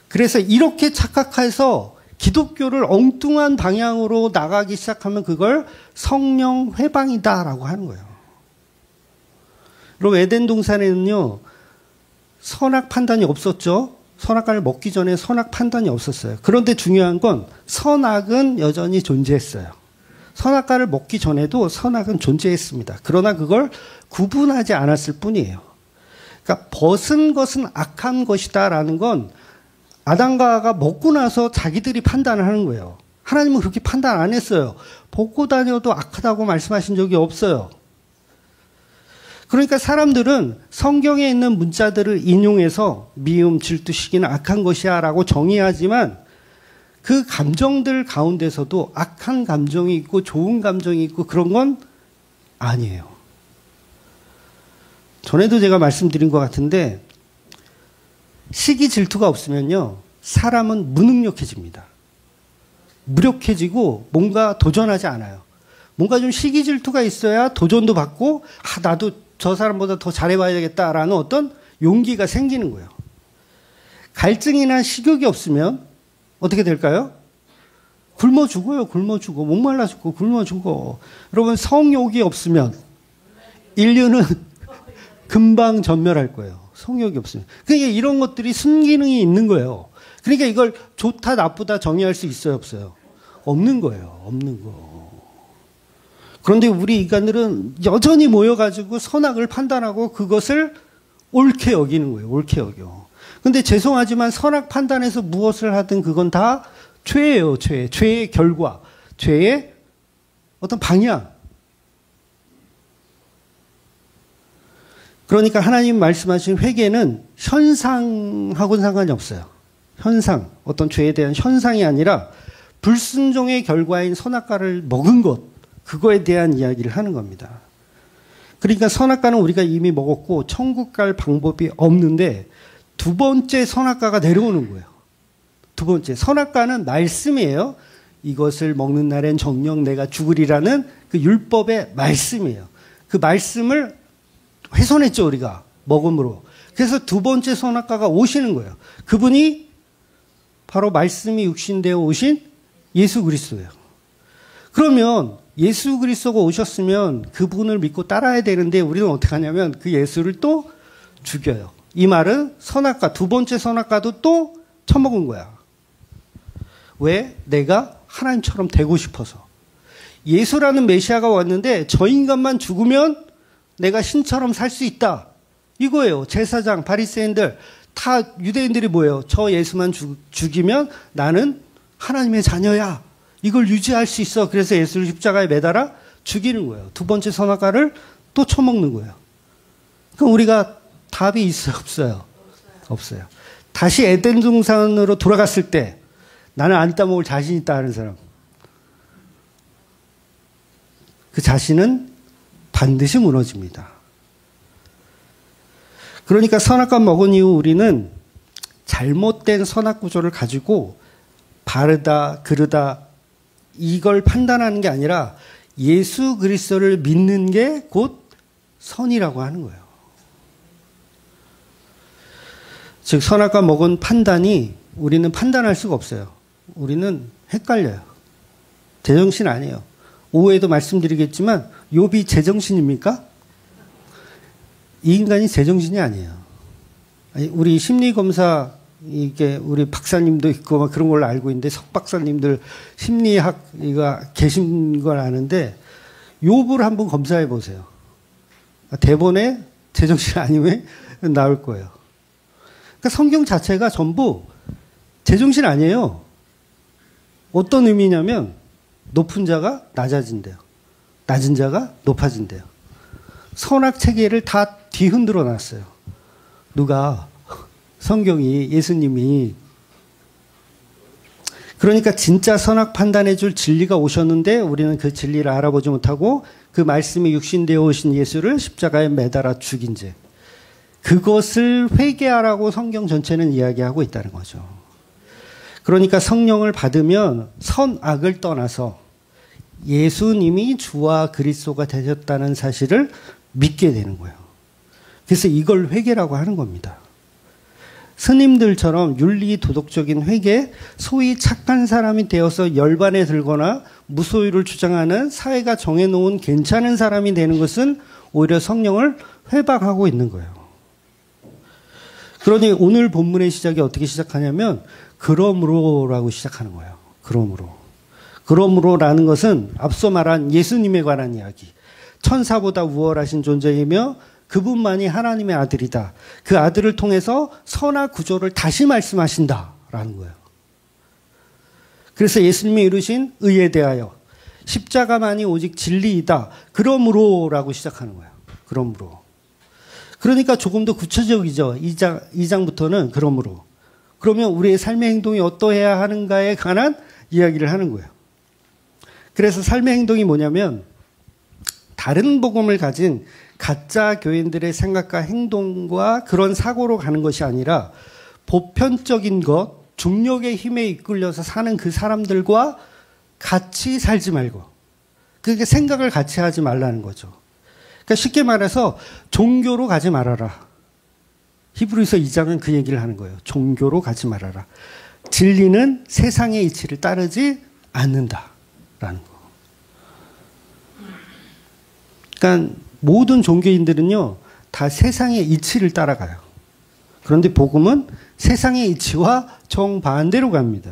그래서 이렇게 착각해서 기독교를 엉뚱한 방향으로 나가기 시작하면 그걸 성령 회방이다라고 하는 거예요. 그리고 에덴 동산에는요, 선악 판단이 없었죠. 선악과를 먹기 전에 선악 판단이 없었어요. 그런데 중요한 건 선악은 여전히 존재했어요. 선악과를 먹기 전에도 선악은 존재했습니다. 그러나 그걸 구분하지 않았을 뿐이에요. 그러니까 벗은 것은 악한 것이다라는 건 아담과 하와가 먹고 나서 자기들이 판단을 하는 거예요. 하나님은 그렇게 판단 안 했어요. 벗고 다녀도 악하다고 말씀하신 적이 없어요. 그러니까 사람들은 성경에 있는 문자들을 인용해서 미움, 질투, 시기는 악한 것이야 라고 정의하지만 그 감정들 가운데서도 악한 감정이 있고 좋은 감정이 있고 그런 건 아니에요. 전에도 제가 말씀드린 것 같은데 시기, 질투가 없으면요, 사람은 무능력해집니다. 무력해지고 뭔가 도전하지 않아요. 뭔가 좀 시기 질투가 있어야 도전도 받고, 나도 저 사람보다 더 잘해봐야 되겠다라는 어떤 용기가 생기는 거예요. 갈증이나 식욕이 없으면 어떻게 될까요? 굶어 죽어요. 굶어 죽어. 목말라 죽고 굶어 죽어. 여러분, 성욕이 없으면 인류는 금방 전멸할 거예요. 성욕이 없으면. 그러니까 이런 것들이 순기능이 있는 거예요. 그러니까 이걸 좋다 나쁘다 정의할 수 있어요, 없어요? 없는 거예요. 없는 거. 그런데 우리 인간들은 여전히 모여가지고 선악을 판단하고 그것을 옳게 여기는 거예요. 옳게 여겨. 근데 죄송하지만 선악 판단에서 무엇을 하든 그건 다 죄예요. 죄. 죄의 결과. 죄의 어떤 방향. 그러니까 하나님 말씀하신 회개는 현상하고는 상관이 없어요. 현상. 어떤 죄에 대한 현상이 아니라 불순종의 결과인 선악과를 먹은 것. 그거에 대한 이야기를 하는 겁니다. 그러니까 선악과는 우리가 이미 먹었고 천국 갈 방법이 없는데 두 번째 선악과가 내려오는 거예요. 두 번째. 선악과는 말씀이에요. 이것을 먹는 날엔 정녕 내가 죽으리라는 그 율법의 말씀이에요. 그 말씀을 훼손했죠, 우리가. 먹음으로. 그래서 두 번째 선악과가 오시는 거예요. 그분이 바로 말씀이 육신되어 오신 예수 그리스도예요. 그러면 예수 그리스도가 오셨으면 그분을 믿고 따라야 되는데 우리는 어떻게 하냐면 그 예수를 또 죽여요. 이 말은 선악과, 두 번째 선악과도 또 처먹은 거야. 왜? 내가 하나님처럼 되고 싶어서. 예수라는 메시아가 왔는데 저 인간만 죽으면 내가 신처럼 살 수 있다. 이거예요. 제사장, 바리새인들 다 유대인들이 뭐예요? 저 예수만 죽이면 나는 하나님의 자녀야. 이걸 유지할 수 있어. 그래서 예수를 십자가에 매달아 죽이는 거예요. 두 번째 선악과를 또 처먹는 거예요. 그럼 우리가 답이 있어요? 없어요? 없어요. 다시 에덴 동산으로 돌아갔을 때 나는 안 따먹을 자신 있다 하는 사람. 그 자신은 반드시 무너집니다. 그러니까 선악과 먹은 이후 우리는 잘못된 선악 구조를 가지고 바르다, 그르다 이걸 판단하는 게 아니라 예수 그리스도를 믿는 게 곧 선이라고 하는 거예요. 즉 선악과 먹은 판단이 우리는 판단할 수가 없어요. 우리는 헷갈려요. 제정신 아니에요. 오후에도 말씀드리겠지만 욥이 제정신입니까? 이 인간이 제정신이 아니에요. 우리 심리검사 이게 우리 박사님도 있고 막 그런 걸로 알고 있는데 석 박사님들 심리학 이거 계신 걸 아는데 욥을 한번 검사해 보세요. 대본에 제정신 아니면 나올 거예요. 그러니까 성경 자체가 전부 제정신 아니에요. 어떤 의미냐면 높은 자가 낮아진대요. 낮은 자가 높아진대요. 선악 체계를 다 뒤흔들어 놨어요. 누가? 성경이, 예수님이. 그러니까 진짜 선악 판단해 줄 진리가 오셨는데 우리는 그 진리를 알아보지 못하고 그 말씀이 육신되어 오신 예수를 십자가에 매달아 죽인 죄. 그것을 회개하라고 성경 전체는 이야기하고 있다는 거죠. 그러니까 성령을 받으면 선악을 떠나서 예수님이 주와 그리스도가 되셨다는 사실을 믿게 되는 거예요. 그래서 이걸 회개라고 하는 겁니다. 스님들처럼 윤리 도덕적인 회개, 소위 착한 사람이 되어서 열반에 들거나 무소유를 주장하는 사회가 정해놓은 괜찮은 사람이 되는 것은 오히려 성령을 회방하고 있는 거예요. 그러니 오늘 본문의 시작이 어떻게 시작하냐면 그러므로라고 시작하는 거예요. 그러므로. 그러므로라는 것은 앞서 말한 예수님에 관한 이야기. 천사보다 우월하신 존재이며 그분만이 하나님의 아들이다. 그 아들을 통해서 선악 구조를 다시 말씀하신다라는 거예요. 그래서 예수님이 이루신 의에 대하여 십자가만이 오직 진리이다. 그러므로라고 시작하는 거예요. 그러므로. 그러니까 조금 더 구체적이죠. 2장부터는 그러므로. 그러면 우리의 삶의 행동이 어떠해야 하는가에 관한 이야기를 하는 거예요. 그래서 삶의 행동이 뭐냐면 다른 복음을 가진 가짜 교인들의 생각과 행동과 그런 사고로 가는 것이 아니라 보편적인 것, 중력의 힘에 이끌려서 사는 그 사람들과 같이 살지 말고 그게 생각을 같이 하지 말라는 거죠. 그러니까 쉽게 말해서 종교로 가지 말아라. 히브리서 2장은 그 얘기를 하는 거예요. 종교로 가지 말아라. 진리는 세상의 이치를 따르지 않는다라는 거. 그러니까 모든 종교인들은요, 다 세상의 이치를 따라가요. 그런데 복음은 세상의 이치와 정반대로 갑니다.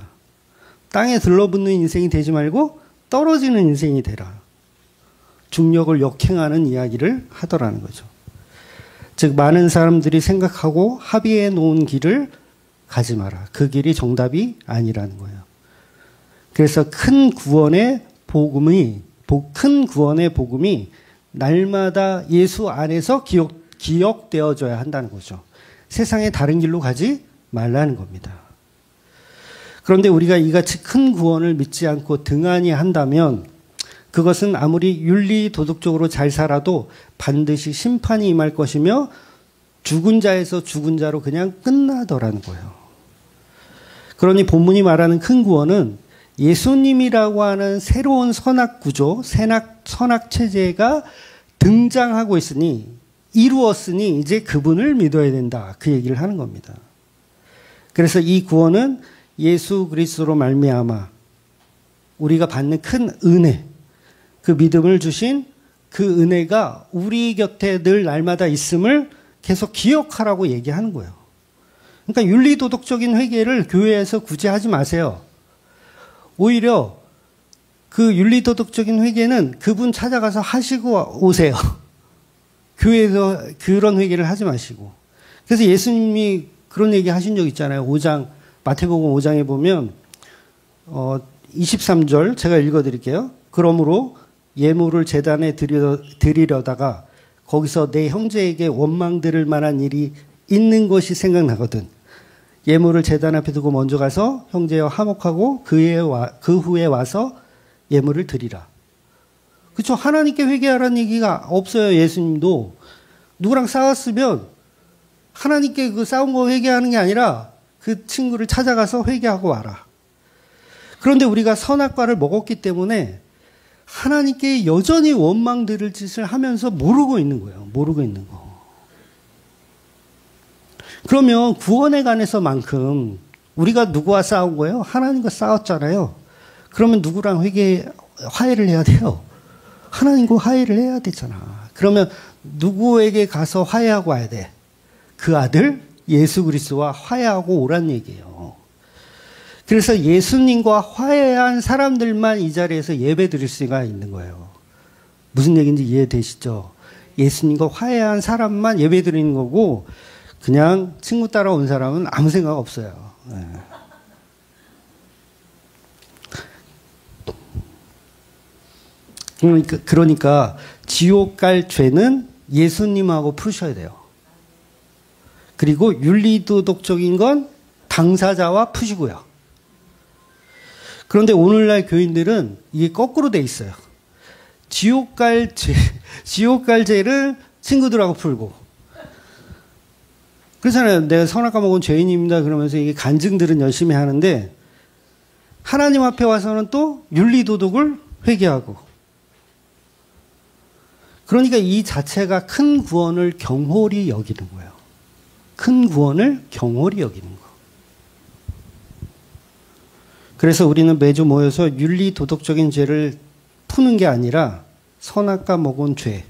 땅에 들러붙는 인생이 되지 말고 떨어지는 인생이 되라. 중력을 역행하는 이야기를 하더라는 거죠. 즉 많은 사람들이 생각하고 합의해 놓은 길을 가지 마라. 그 길이 정답이 아니라는 거예요. 그래서 큰 구원의 복음이 날마다 예수 안에서 기억되어져야 한다는 거죠. 세상의 다른 길로 가지 말라는 겁니다. 그런데 우리가 이같이 큰 구원을 믿지 않고 등한히 한다면 그것은 아무리 윤리 도덕적으로 잘 살아도 반드시 심판이 임할 것이며 죽은 자에서 죽은 자로 그냥 끝나더라는 거예요. 그러니 본문이 말하는 큰 구원은 예수님이라고 하는 새로운 선악구조, 선악체제가 등장하고 있으니 이루었으니 이제 그분을 믿어야 된다. 그 얘기를 하는 겁니다. 그래서 이 구원은 예수 그리스도로 말미암아 우리가 받는 큰 은혜, 그 믿음을 주신 그 은혜가 우리 곁에 늘 날마다 있음을 계속 기억하라고 얘기하는 거예요. 그러니까 윤리도덕적인 회개를 교회에서 굳이 하지 마세요. 오히려 그 윤리도덕적인 회개는 그분 찾아가서 하시고 오세요. 교회에서 그런 회개를 하지 마시고. 그래서 예수님이 그런 얘기 하신 적 있잖아요. 5장, 마태복음 5장에 보면 23절 제가 읽어드릴게요. 그러므로 예물을 제단에 드리려다가 거기서 내 형제에게 원망 들을 만한 일이 있는 것이 생각나거든. 예물을 제단 앞에 두고 먼저 가서 형제와 화목하고 그 후에 와서 예물을 드리라. 그렇죠? 하나님께 회개하라는 얘기가 없어요. 예수님도 누구랑 싸웠으면 하나님께 그 싸운 거 회개하는 게 아니라 그 친구를 찾아가서 회개하고 와라. 그런데 우리가 선악과를 먹었기 때문에 하나님께 여전히 원망 들을 짓을 하면서 모르고 있는 거예요. 모르고 있는 거. 그러면 구원에 관해서만큼 우리가 누구와 싸운 거예요? 하나님과 싸웠잖아요. 그러면 누구랑 화해를 해야 돼요? 하나님과 화해를 해야 되잖아. 그러면 누구에게 가서 화해하고 와야 돼? 그 아들 예수 그리스도와 화해하고 오란 얘기예요. 그래서 예수님과 화해한 사람들만 이 자리에서 예배 드릴 수가 있는 거예요. 무슨 얘기인지 이해되시죠? 예수님과 화해한 사람만 예배 드리는 거고 그냥 친구 따라온 사람은 아무 생각 없어요. 네. 그러니까 지옥 갈 죄는 예수님하고 푸셔야 돼요. 그리고 윤리도덕적인 건 당사자와 푸시고요. 그런데 오늘날 교인들은 이게 거꾸로 돼 있어요. 지옥 갈 죄를 친구들하고 풀고. 그렇잖아요. 내가 선악과 먹은 죄인입니다. 그러면서 이게 간증들은 열심히 하는데 하나님 앞에 와서는 또 윤리도덕을 회개하고. 그러니까 이 자체가 큰 구원을 경홀히 여기는 거예요. 큰 구원을 경홀히 여기는 거. 그래서 우리는 매주 모여서 윤리도덕적인 죄를 푸는 게 아니라 선악과 먹은 죄,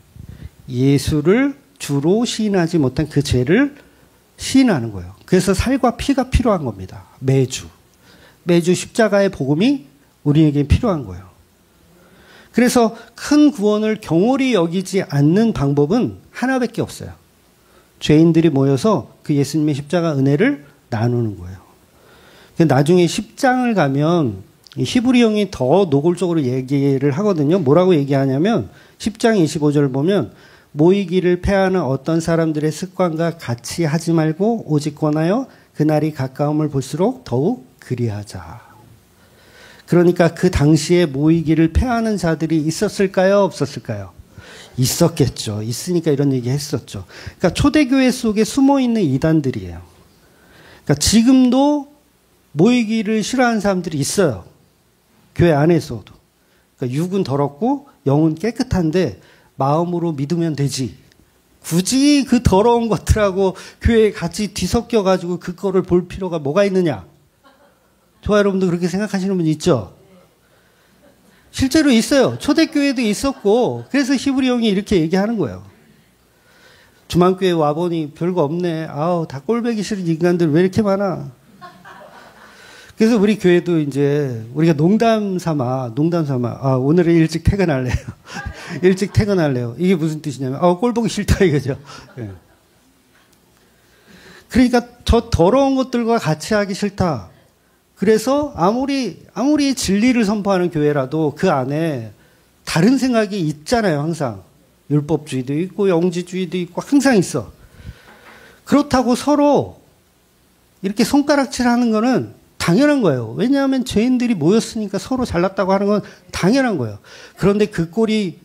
예수를 주로 시인하지 못한 그 죄를 시인하는 거예요. 그래서 살과 피가 필요한 겁니다. 매주 십자가의 복음이 우리에게 필요한 거예요. 그래서 큰 구원을 경홀히 여기지 않는 방법은 하나밖에 없어요. 죄인들이 모여서 그 예수님의 십자가 은혜를 나누는 거예요. 나중에 10장을 가면 히브리형이 더 노골적으로 얘기를 하거든요. 뭐라고 얘기하냐면 10장 25절 보면 모이기를 패하는 어떤 사람들의 습관과 같이 하지 말고 오직 권하여 그날이 가까움을 볼수록 더욱 그리하자. 그러니까 그 당시에 모이기를 패하는 자들이 있었을까요? 없었을까요? 있었겠죠. 있으니까 이런 얘기 했었죠. 그러니까 초대교회 속에 숨어있는 이단들이에요. 그러니까 지금도 모이기를 싫어하는 사람들이 있어요. 교회 안에서도. 그러니까 육은 더럽고 영은 깨끗한데 마음으로 믿으면 되지. 굳이 그 더러운 것들하고 교회에 같이 뒤섞여 가지고 그거를 볼 필요가 뭐가 있느냐. 저와 여러분도 그렇게 생각하시는 분 있죠? 실제로 있어요. 초대교회도 있었고 그래서 히브리 형이 이렇게 얘기하는 거예요. 주만교회 와보니 별거 없네. 아우 다 꼴보기 싫은 인간들 왜 이렇게 많아. 그래서 우리 교회도 이제 우리가 농담 삼아 오늘은 일찍 퇴근할래요. 일찍 퇴근할래요. 이게 무슨 뜻이냐면 꼴 보기 싫다 이거죠. 예. 그러니까 저 더러운 것들과 같이 하기 싫다. 그래서 아무리 진리를 선포하는 교회라도 그 안에 다른 생각이 있잖아요. 항상 율법주의도 있고 영지주의도 있고 항상 있어. 그렇다고 서로 이렇게 손가락질하는 거는 당연한 거예요. 왜냐하면 죄인들이 모였으니까 서로 잘났다고 하는 건 당연한 거예요. 그런데 그 꼴이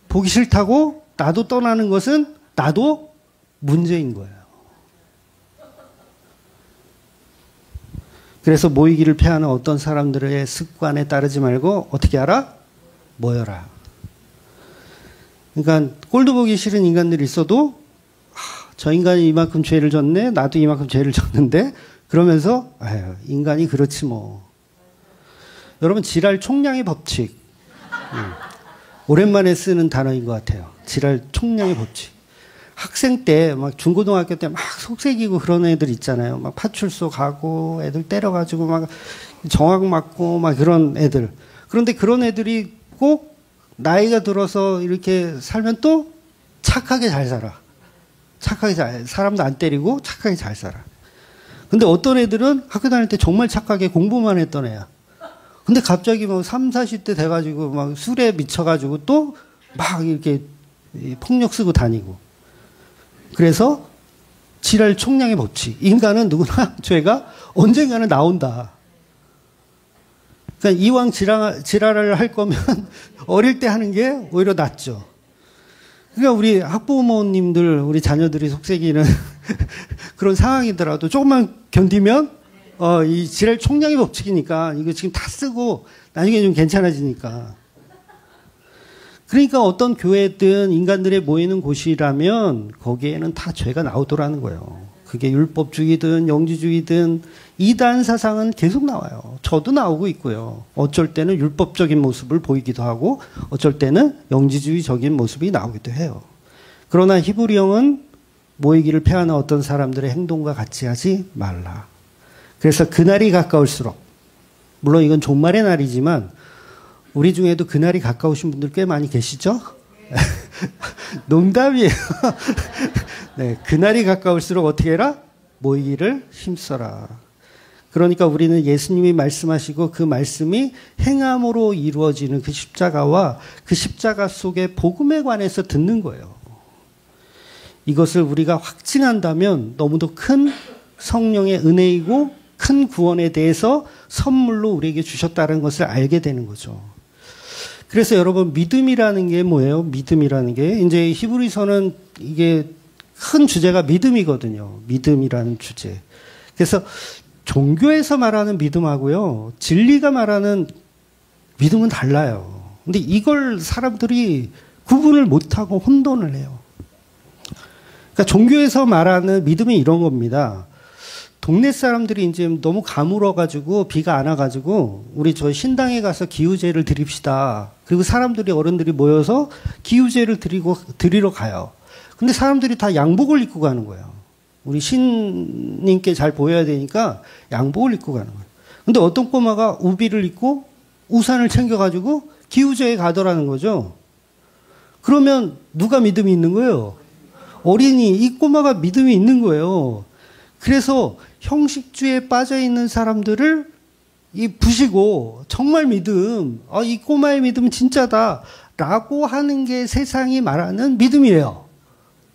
보기 싫다고 나도 떠나는 것은 나도 문제인 거예요. 그래서 모이기를 패하는 어떤 사람들의 습관에 따르지 말고 어떻게 하라? 모여라. 그러니까 꼴도 보기 싫은 인간들이 있어도 저 인간이 이만큼 죄를 졌네. 나도 이만큼 죄를 졌는데 그러면서 아유, 인간이 그렇지 뭐. 여러분 지랄 총량의 법칙. 오랜만에 쓰는 단어인 것 같아요. 지랄 총량의 법칙. 학생 때 막 중고등학교 때 막 속색이고 그런 애들 있잖아요. 막 파출소 가고 애들 때려가지고 막 정학 맞고 막 그런 애들. 그런데 그런 애들이 꼭 나이가 들어서 이렇게 살면 또 착하게 잘 살아. 사람도 안 때리고 착하게 잘 살아. 근데 어떤 애들은 학교 다닐 때 정말 착하게 공부만 했던 애야. 근데 갑자기 뭐 3, 40대 돼가지고 막 술에 미쳐가지고 또 막 이렇게 폭력 쓰고 다니고. 그래서 지랄 총량의 법칙. 인간은 누구나 죄가 언젠가는 나온다. 그러니까 이왕 지랄을 할 거면 어릴 때 하는 게 오히려 낫죠. 그러니까 우리 학부모님들, 우리 자녀들이 속색이는 그런 상황이더라도 조금만 견디면, 이 지랄 총량의 법칙이니까 이거 지금 다 쓰고 나중에 좀 괜찮아지니까. 그러니까 어떤 교회든 인간들이 모이는 곳이라면 거기에는 다 죄가 나오더라는 거예요. 그게 율법주의든 영지주의든 이단 사상은 계속 나와요. 저도 나오고 있고요. 어쩔 때는 율법적인 모습을 보이기도 하고 어쩔 때는 영지주의적인 모습이 나오기도 해요. 그러나 히브리형은 모이기를 패하는 어떤 사람들의 행동과 같이 하지 말라. 그래서 그날이 가까울수록, 물론 이건 종말의 날이지만 우리 중에도 그날이 가까우신 분들 꽤 많이 계시죠? 농담이에요. 네, 그날이 가까울수록 어떻게 해라? 모이기를 힘써라. 그러니까 우리는 예수님이 말씀하시고 그 말씀이 행함으로 이루어지는 그 십자가와 그 십자가 속의 복음에 관해서 듣는 거예요. 이것을 우리가 확증한다면 너무도 큰 성령의 은혜이고 큰 구원에 대해서 선물로 우리에게 주셨다는 것을 알게 되는 거죠. 그래서 여러분 믿음이라는 게 뭐예요? 믿음이라는 게 이제 히브리서는 이게 큰 주제가 믿음이거든요. 믿음이라는 주제. 그래서 종교에서 말하는 믿음하고요, 진리가 말하는 믿음은 달라요. 근데 이걸 사람들이 구분을 못하고 혼돈을 해요. 그러니까 종교에서 말하는 믿음이 이런 겁니다. 동네 사람들이 이제 너무 가물어가지고 비가 안 와가지고 우리 저 신당에 가서 기우제를 드립시다. 그리고 사람들이 어른들이 모여서 기우제를 드리러 가요. 근데 사람들이 다 양복을 입고 가는 거예요. 우리 신님께 잘 보여야 되니까 양복을 입고 가는 거예요. 근데 어떤 꼬마가 우비를 입고 우산을 챙겨가지고 기우제에 가더라는 거죠. 그러면 누가 믿음이 있는 거예요? 어린이, 이 꼬마가 믿음이 있는 거예요. 그래서 형식주의에 빠져 있는 사람들을 부시고 정말 믿음, 이 꼬마의 믿음은 진짜다라고 하는 게 세상이 말하는 믿음이에요.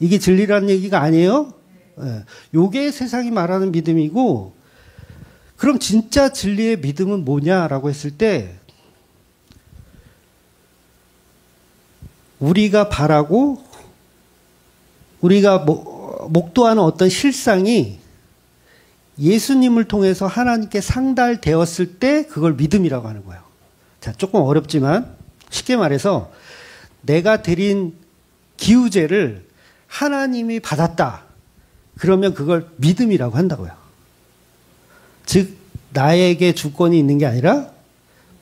이게 진리라는 얘기가 아니에요. 네. 요게 세상이 말하는 믿음이고, 그럼 진짜 진리의 믿음은 뭐냐라고 했을 때 우리가 바라고 우리가 목도하는 어떤 실상이 예수님을 통해서 하나님께 상달되었을 때 그걸 믿음이라고 하는 거예요. 자, 조금 어렵지만 쉽게 말해서 내가 드린 기우제를 하나님이 받았다. 그러면 그걸 믿음이라고 한다고요. 즉 나에게 주권이 있는 게 아니라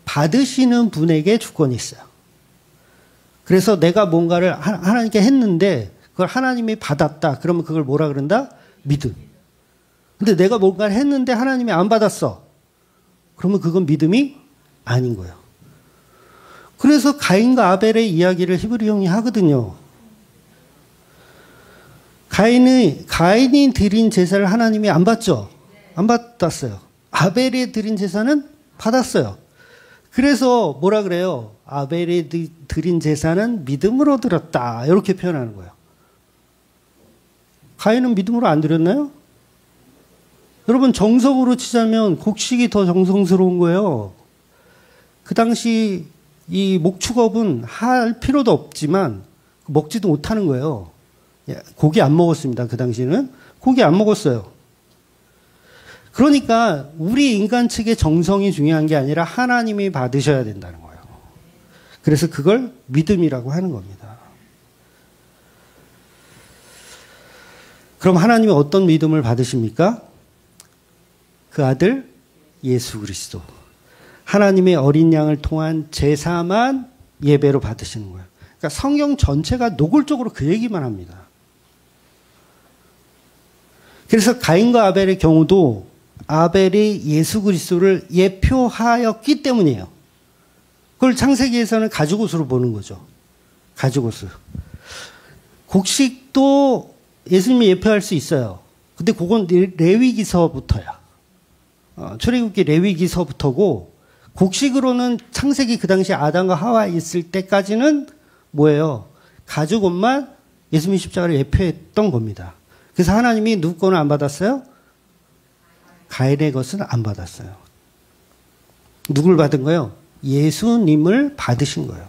받으시는 분에게 주권이 있어요. 그래서 내가 뭔가를 하나님께 했는데 그걸 하나님이 받았다. 그러면 그걸 뭐라 그런다? 믿음. 근데 내가 뭔가를 했는데 하나님이 안 받았어. 그러면 그건 믿음이 아닌 거예요. 그래서 가인과 아벨의 이야기를 히브리 형이 하거든요. 가인이 드린 제사를 하나님이 안 받죠? 안 받았어요. 아벨이 드린 제사는 받았어요. 그래서 뭐라 그래요? 아벨이 드린 제사는 믿음으로 드렸다. 이렇게 표현하는 거예요. 가인은 믿음으로 안 드렸나요? 여러분 정성으로 치자면 곡식이 더 정성스러운 거예요. 그 당시 이 목축업은 할 필요도 없지만 먹지도 못하는 거예요. 고기 안 먹었습니다. 그 당시에는 고기 안 먹었어요. 그러니까 우리 인간 측의 정성이 중요한 게 아니라 하나님이 받으셔야 된다는 거예요. 그래서 그걸 믿음이라고 하는 겁니다. 그럼 하나님이 어떤 믿음을 받으십니까? 그 아들 예수 그리스도. 하나님의 어린 양을 통한 제사만 예배로 받으시는 거예요. 그러니까 성경 전체가 노골적으로 그 얘기만 합니다. 그래서 가인과 아벨의 경우도 아벨이 예수 그리스도를 예표하였기 때문이에요. 그걸 창세기에서는 가죽옷으로 보는 거죠. 가죽옷을. 곡식도 예수님이 예표할 수 있어요. 근데 그건 레위기서부터야. 출애굽기 레위기서부터고 곡식으로는 창세기 그 당시 아담과 하와 있을 때까지는 뭐예요? 가죽옷만 예수님 십자가를 예표했던 겁니다. 그래서 하나님이 누구 거는 안 받았어요? 가인의 것은 안 받았어요. 누굴 받은 거예요? 예수님을 받으신 거예요.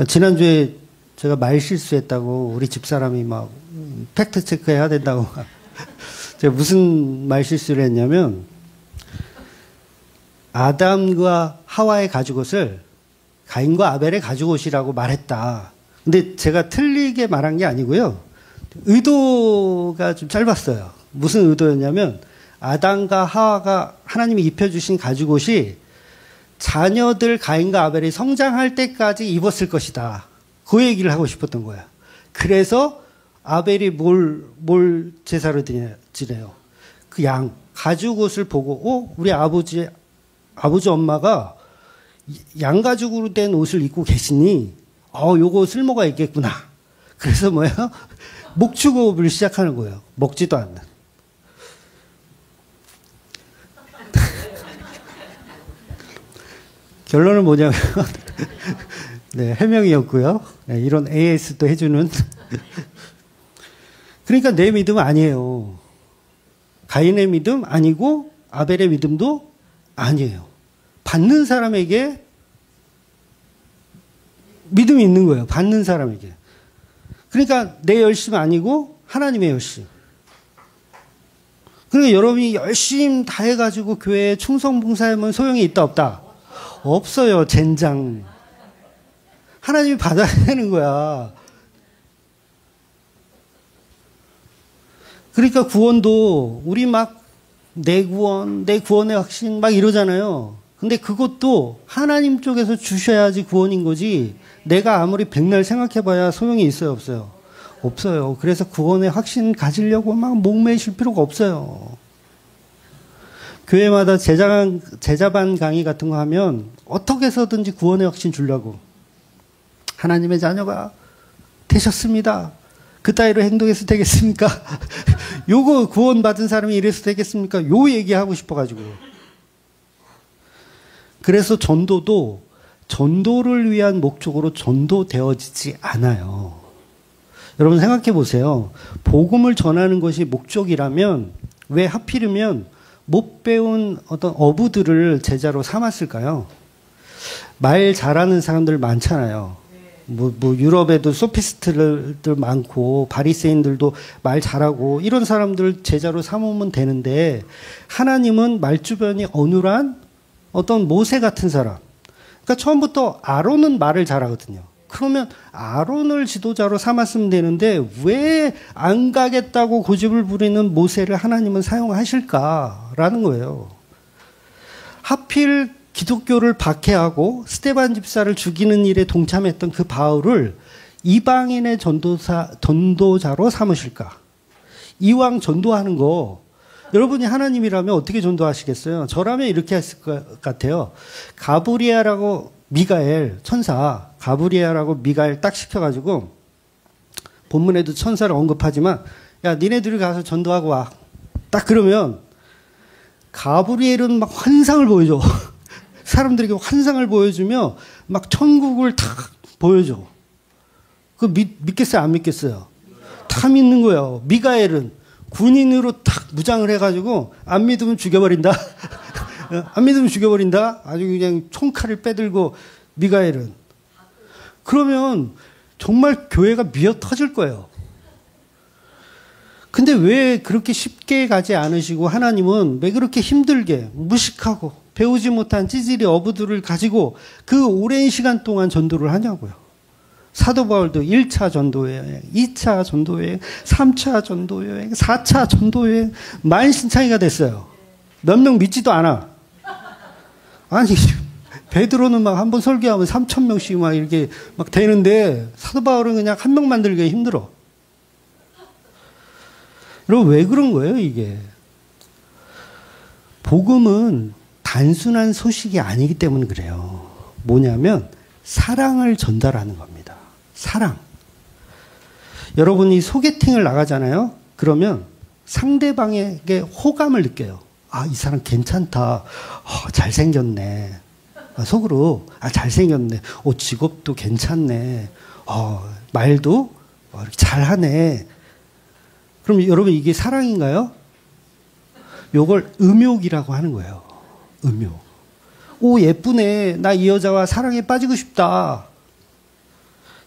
지난주에 제가 말 실수했다고 우리 집사람이 막 팩트 체크해야 된다고 제가 무슨 말 실수를 했냐면 아담과 하와의 가죽옷을 가인과 아벨의 가죽옷이라고 말했다. 근데 제가 틀리게 말한 게 아니고요. 의도가 좀 짧았어요. 무슨 의도였냐면 아담과 하와가 하나님이 입혀주신 가죽옷이 자녀들 가인과 아벨이 성장할 때까지 입었을 것이다. 그 얘기를 하고 싶었던 거야. 그래서 아벨이 뭘 제사로 지내요? 그 양, 가죽옷을 보고, 우리 아버지 엄마가 양가죽으로 된 옷을 입고 계시니, 요거 쓸모가 있겠구나. 그래서 뭐예요? 목축업을 시작하는 거예요. 먹지도 않는. 결론은 뭐냐면, 네, 해명이었고요. 네, 이런 AS도 해주는. 그러니까 내 믿음은 아니에요. 가인의 믿음 아니고 아벨의 믿음도 아니에요. 받는 사람에게 믿음이 있는 거예요. 받는 사람에게. 그러니까 내 열심 아니고 하나님의 열심. 그러니까 여러분이 열심 다 해가지고 교회에 충성봉사하면 소용이 있다 없다? 없어요. 젠장. 하나님이 받아야 되는 거야. 그러니까 구원도 우리 막 내 구원의 확신 막 이러잖아요. 근데 그것도 하나님 쪽에서 주셔야지 구원인 거지. 내가 아무리 백날 생각해봐야 소용이 있어요, 없어요? 없어요. 그래서 구원의 확신 가지려고 막 목매실 필요가 없어요. 교회마다 제자반 강의 같은 거 하면 어떻게 해서든지 구원의 확신 주려고. 하나님의 자녀가 되셨습니다. 그따위로 행동해서 되겠습니까? 요거 구원받은 사람이 이래서 되겠습니까? 요 얘기하고 싶어가지고. 그래서 전도를 위한 목적으로 전도되어지지 않아요. 여러분 생각해 보세요. 복음을 전하는 것이 목적이라면 왜 하필이면 못 배운 어떤 어부들을 제자로 삼았을까요? 말 잘하는 사람들 많잖아요. 유럽에도 소피스트들 많고 바리새인들도 말 잘하고 이런 사람들 제자로 삼으면 되는데 하나님은 말주변이 어눌한 어떤 모세 같은 사람, 그러니까 처음부터 아론은 말을 잘하거든요. 그러면 아론을 지도자로 삼았으면 되는데 왜 안 가겠다고 고집을 부리는 모세를 하나님은 사용하실까라는 거예요. 하필 기독교를 박해하고 스데반 집사를 죽이는 일에 동참했던 그 바울을 이방인의 전도자로 삼으실까? 이왕 전도하는 거 여러분이 하나님이라면 어떻게 전도하시겠어요? 저라면 이렇게 했을 것 같아요. 가브리엘하고 미가엘 천사 가브리엘하고 미가엘 딱 시켜가지고 본문에도 천사를 언급하지만 야 니네들이 가서 전도하고 와. 딱 그러면 가브리엘은 막 환상을 보여줘. 사람들에게 환상을 보여주며 막 천국을 탁 보여줘. 그 믿겠어요? 안 믿겠어요? 다 믿는 거예요. 미가엘은 군인으로 탁 무장을 해가지고 안 믿으면 죽여버린다. 안 믿으면 죽여버린다. 아주 그냥 총칼을 빼들고 미가엘은. 그러면 정말 교회가 미어 터질 거예요. 근데 왜 그렇게 쉽게 가지 않으시고 하나님은 왜 그렇게 힘들게 무식하고 배우지 못한 찌질이 어부들을 가지고 그 오랜 시간 동안 전도를 하냐고요. 사도 바울도 1차 전도여행, 2차 전도여행, 3차 전도여행, 4차 전도여행 만신창이가 됐어요. 몇 명 믿지도 않아. 아니 베드로는 막 한 번 설교하면 3,000명씩 막 이렇게 막 되는데 사도 바울은 그냥 한 명 만들기 힘들어. 여러분 왜 그런 거예요 이게? 복음은 단순한 소식이 아니기 때문에 그래요. 뭐냐면 사랑을 전달하는 겁니다. 사랑. 여러분이 소개팅을 나가잖아요. 그러면 상대방에게 호감을 느껴요. 아, 이 사람 괜찮다. 잘생겼네. 속으로 잘생겼네. 직업도 괜찮네. 말도 잘하네. 그럼 여러분 이게 사랑인가요? 요걸 음욕이라고 하는 거예요. 음욕. 오 예쁘네. 나 이 여자와 사랑에 빠지고 싶다.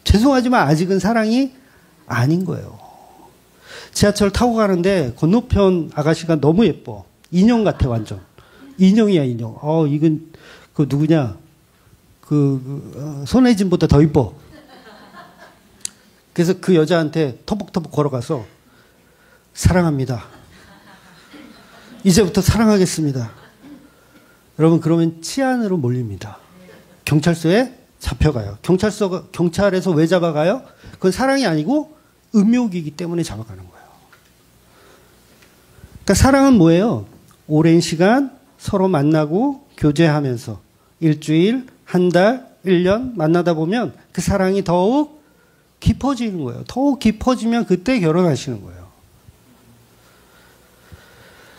죄송하지만 아직은 사랑이 아닌 거예요. 지하철 타고 가는데 건너편 아가씨가 너무 예뻐. 인형 같아 완전. 인형이야 인형. 이건 그 누구냐? 손혜진보다 더 이뻐. 그래서 그 여자한테 터벅터벅 걸어가서 사랑합니다. 이제부터 사랑하겠습니다. 여러분 그러면 치안으로 몰립니다. 경찰서에 잡혀가요. 경찰에서 왜 잡아가요? 그건 사랑이 아니고 음욕이기 때문에 잡아가는 거예요. 그러니까 사랑은 뭐예요? 오랜 시간 서로 만나고 교제하면서 일주일, 한 달, 1년 만나다 보면 그 사랑이 더욱 깊어지는 거예요. 더욱 깊어지면 그때 결혼하시는 거예요.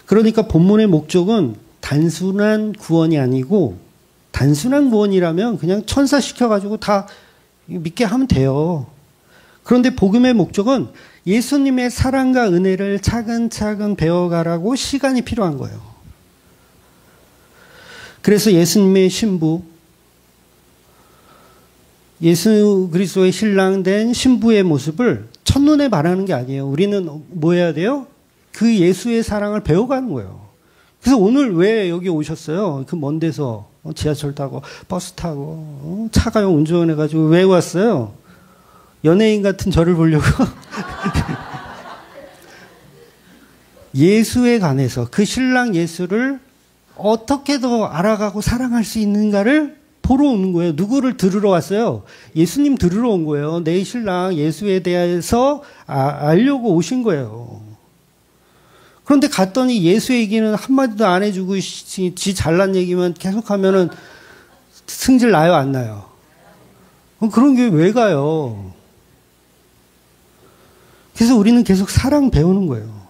그러니까 본문의 목적은 단순한 구원이 아니고 단순한 구원이라면 그냥 천사 시켜가지고 다 믿게 하면 돼요. 그런데 복음의 목적은 예수님의 사랑과 은혜를 차근차근 배워가라고 시간이 필요한 거예요. 그래서 예수님의 신부, 예수 그리스도의 신랑 된 신부의 모습을 첫눈에 반하는 게 아니에요. 우리는 뭐 해야 돼요? 그 예수의 사랑을 배워가는 거예요. 그래서 오늘 왜 여기 오셨어요? 그 먼 데서 지하철 타고 버스 타고 차가요 운전해가지고 왜 왔어요? 연예인 같은 저를 보려고? 예수에 관해서 그 신랑 예수를 어떻게 더 알아가고 사랑할 수 있는가를 보러 오는 거예요. 누구를 들으러 왔어요? 예수님 들으러 온 거예요. 내 신랑 예수에 대해서 알려고 오신 거예요. 그런데 갔더니 예수 얘기는 한마디도 안 해주고 지 잘난 얘기만 계속하면은 승질 나요, 안 나요? 그런 게 왜 가요? 그래서 우리는 계속 사랑 배우는 거예요.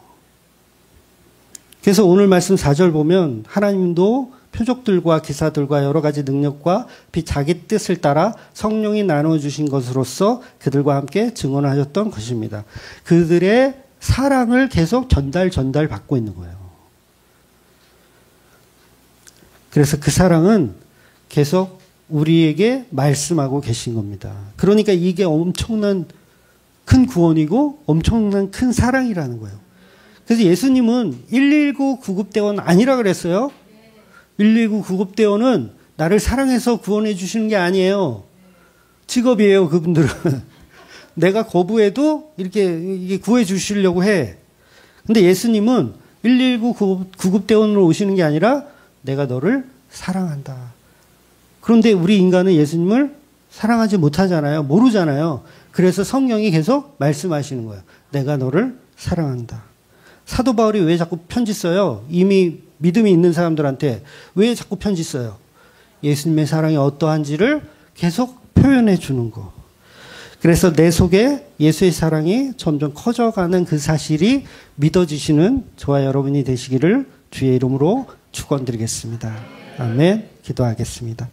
그래서 오늘 말씀 4절 보면 하나님도 표적들과 기사들과 여러 가지 능력과 자기 뜻을 따라 성령이 나눠주신 것으로서 그들과 함께 증언하셨던 것입니다. 그들의 사랑을 계속 전달 받고 있는 거예요. 그래서 그 사랑은 계속 우리에게 말씀하고 계신 겁니다. 그러니까 이게 엄청난 큰 구원이고 엄청난 큰 사랑이라는 거예요. 그래서 예수님은 119 구급대원 아니라 그랬어요. 119 구급대원은 나를 사랑해서 구원해 주시는 게 아니에요. 직업이에요, 그분들은. 내가 거부해도 이게 구해 주시려고 해. 근데 예수님은 119 구급대원으로 오시는 게 아니라 내가 너를 사랑한다. 그런데 우리 인간은 예수님을 사랑하지 못하잖아요. 모르잖아요. 그래서 성령이 계속 말씀하시는 거예요. 내가 너를 사랑한다. 사도 바울이 왜 자꾸 편지 써요? 이미 믿음이 있는 사람들한테 왜 자꾸 편지 써요? 예수님의 사랑이 어떠한지를 계속 표현해 주는 거. 그래서 내 속에 예수의 사랑이 점점 커져가는 그 사실이 믿어지시는 저와 여러분이 되시기를 주의 이름으로 축원드리겠습니다. 아멘. 기도하겠습니다.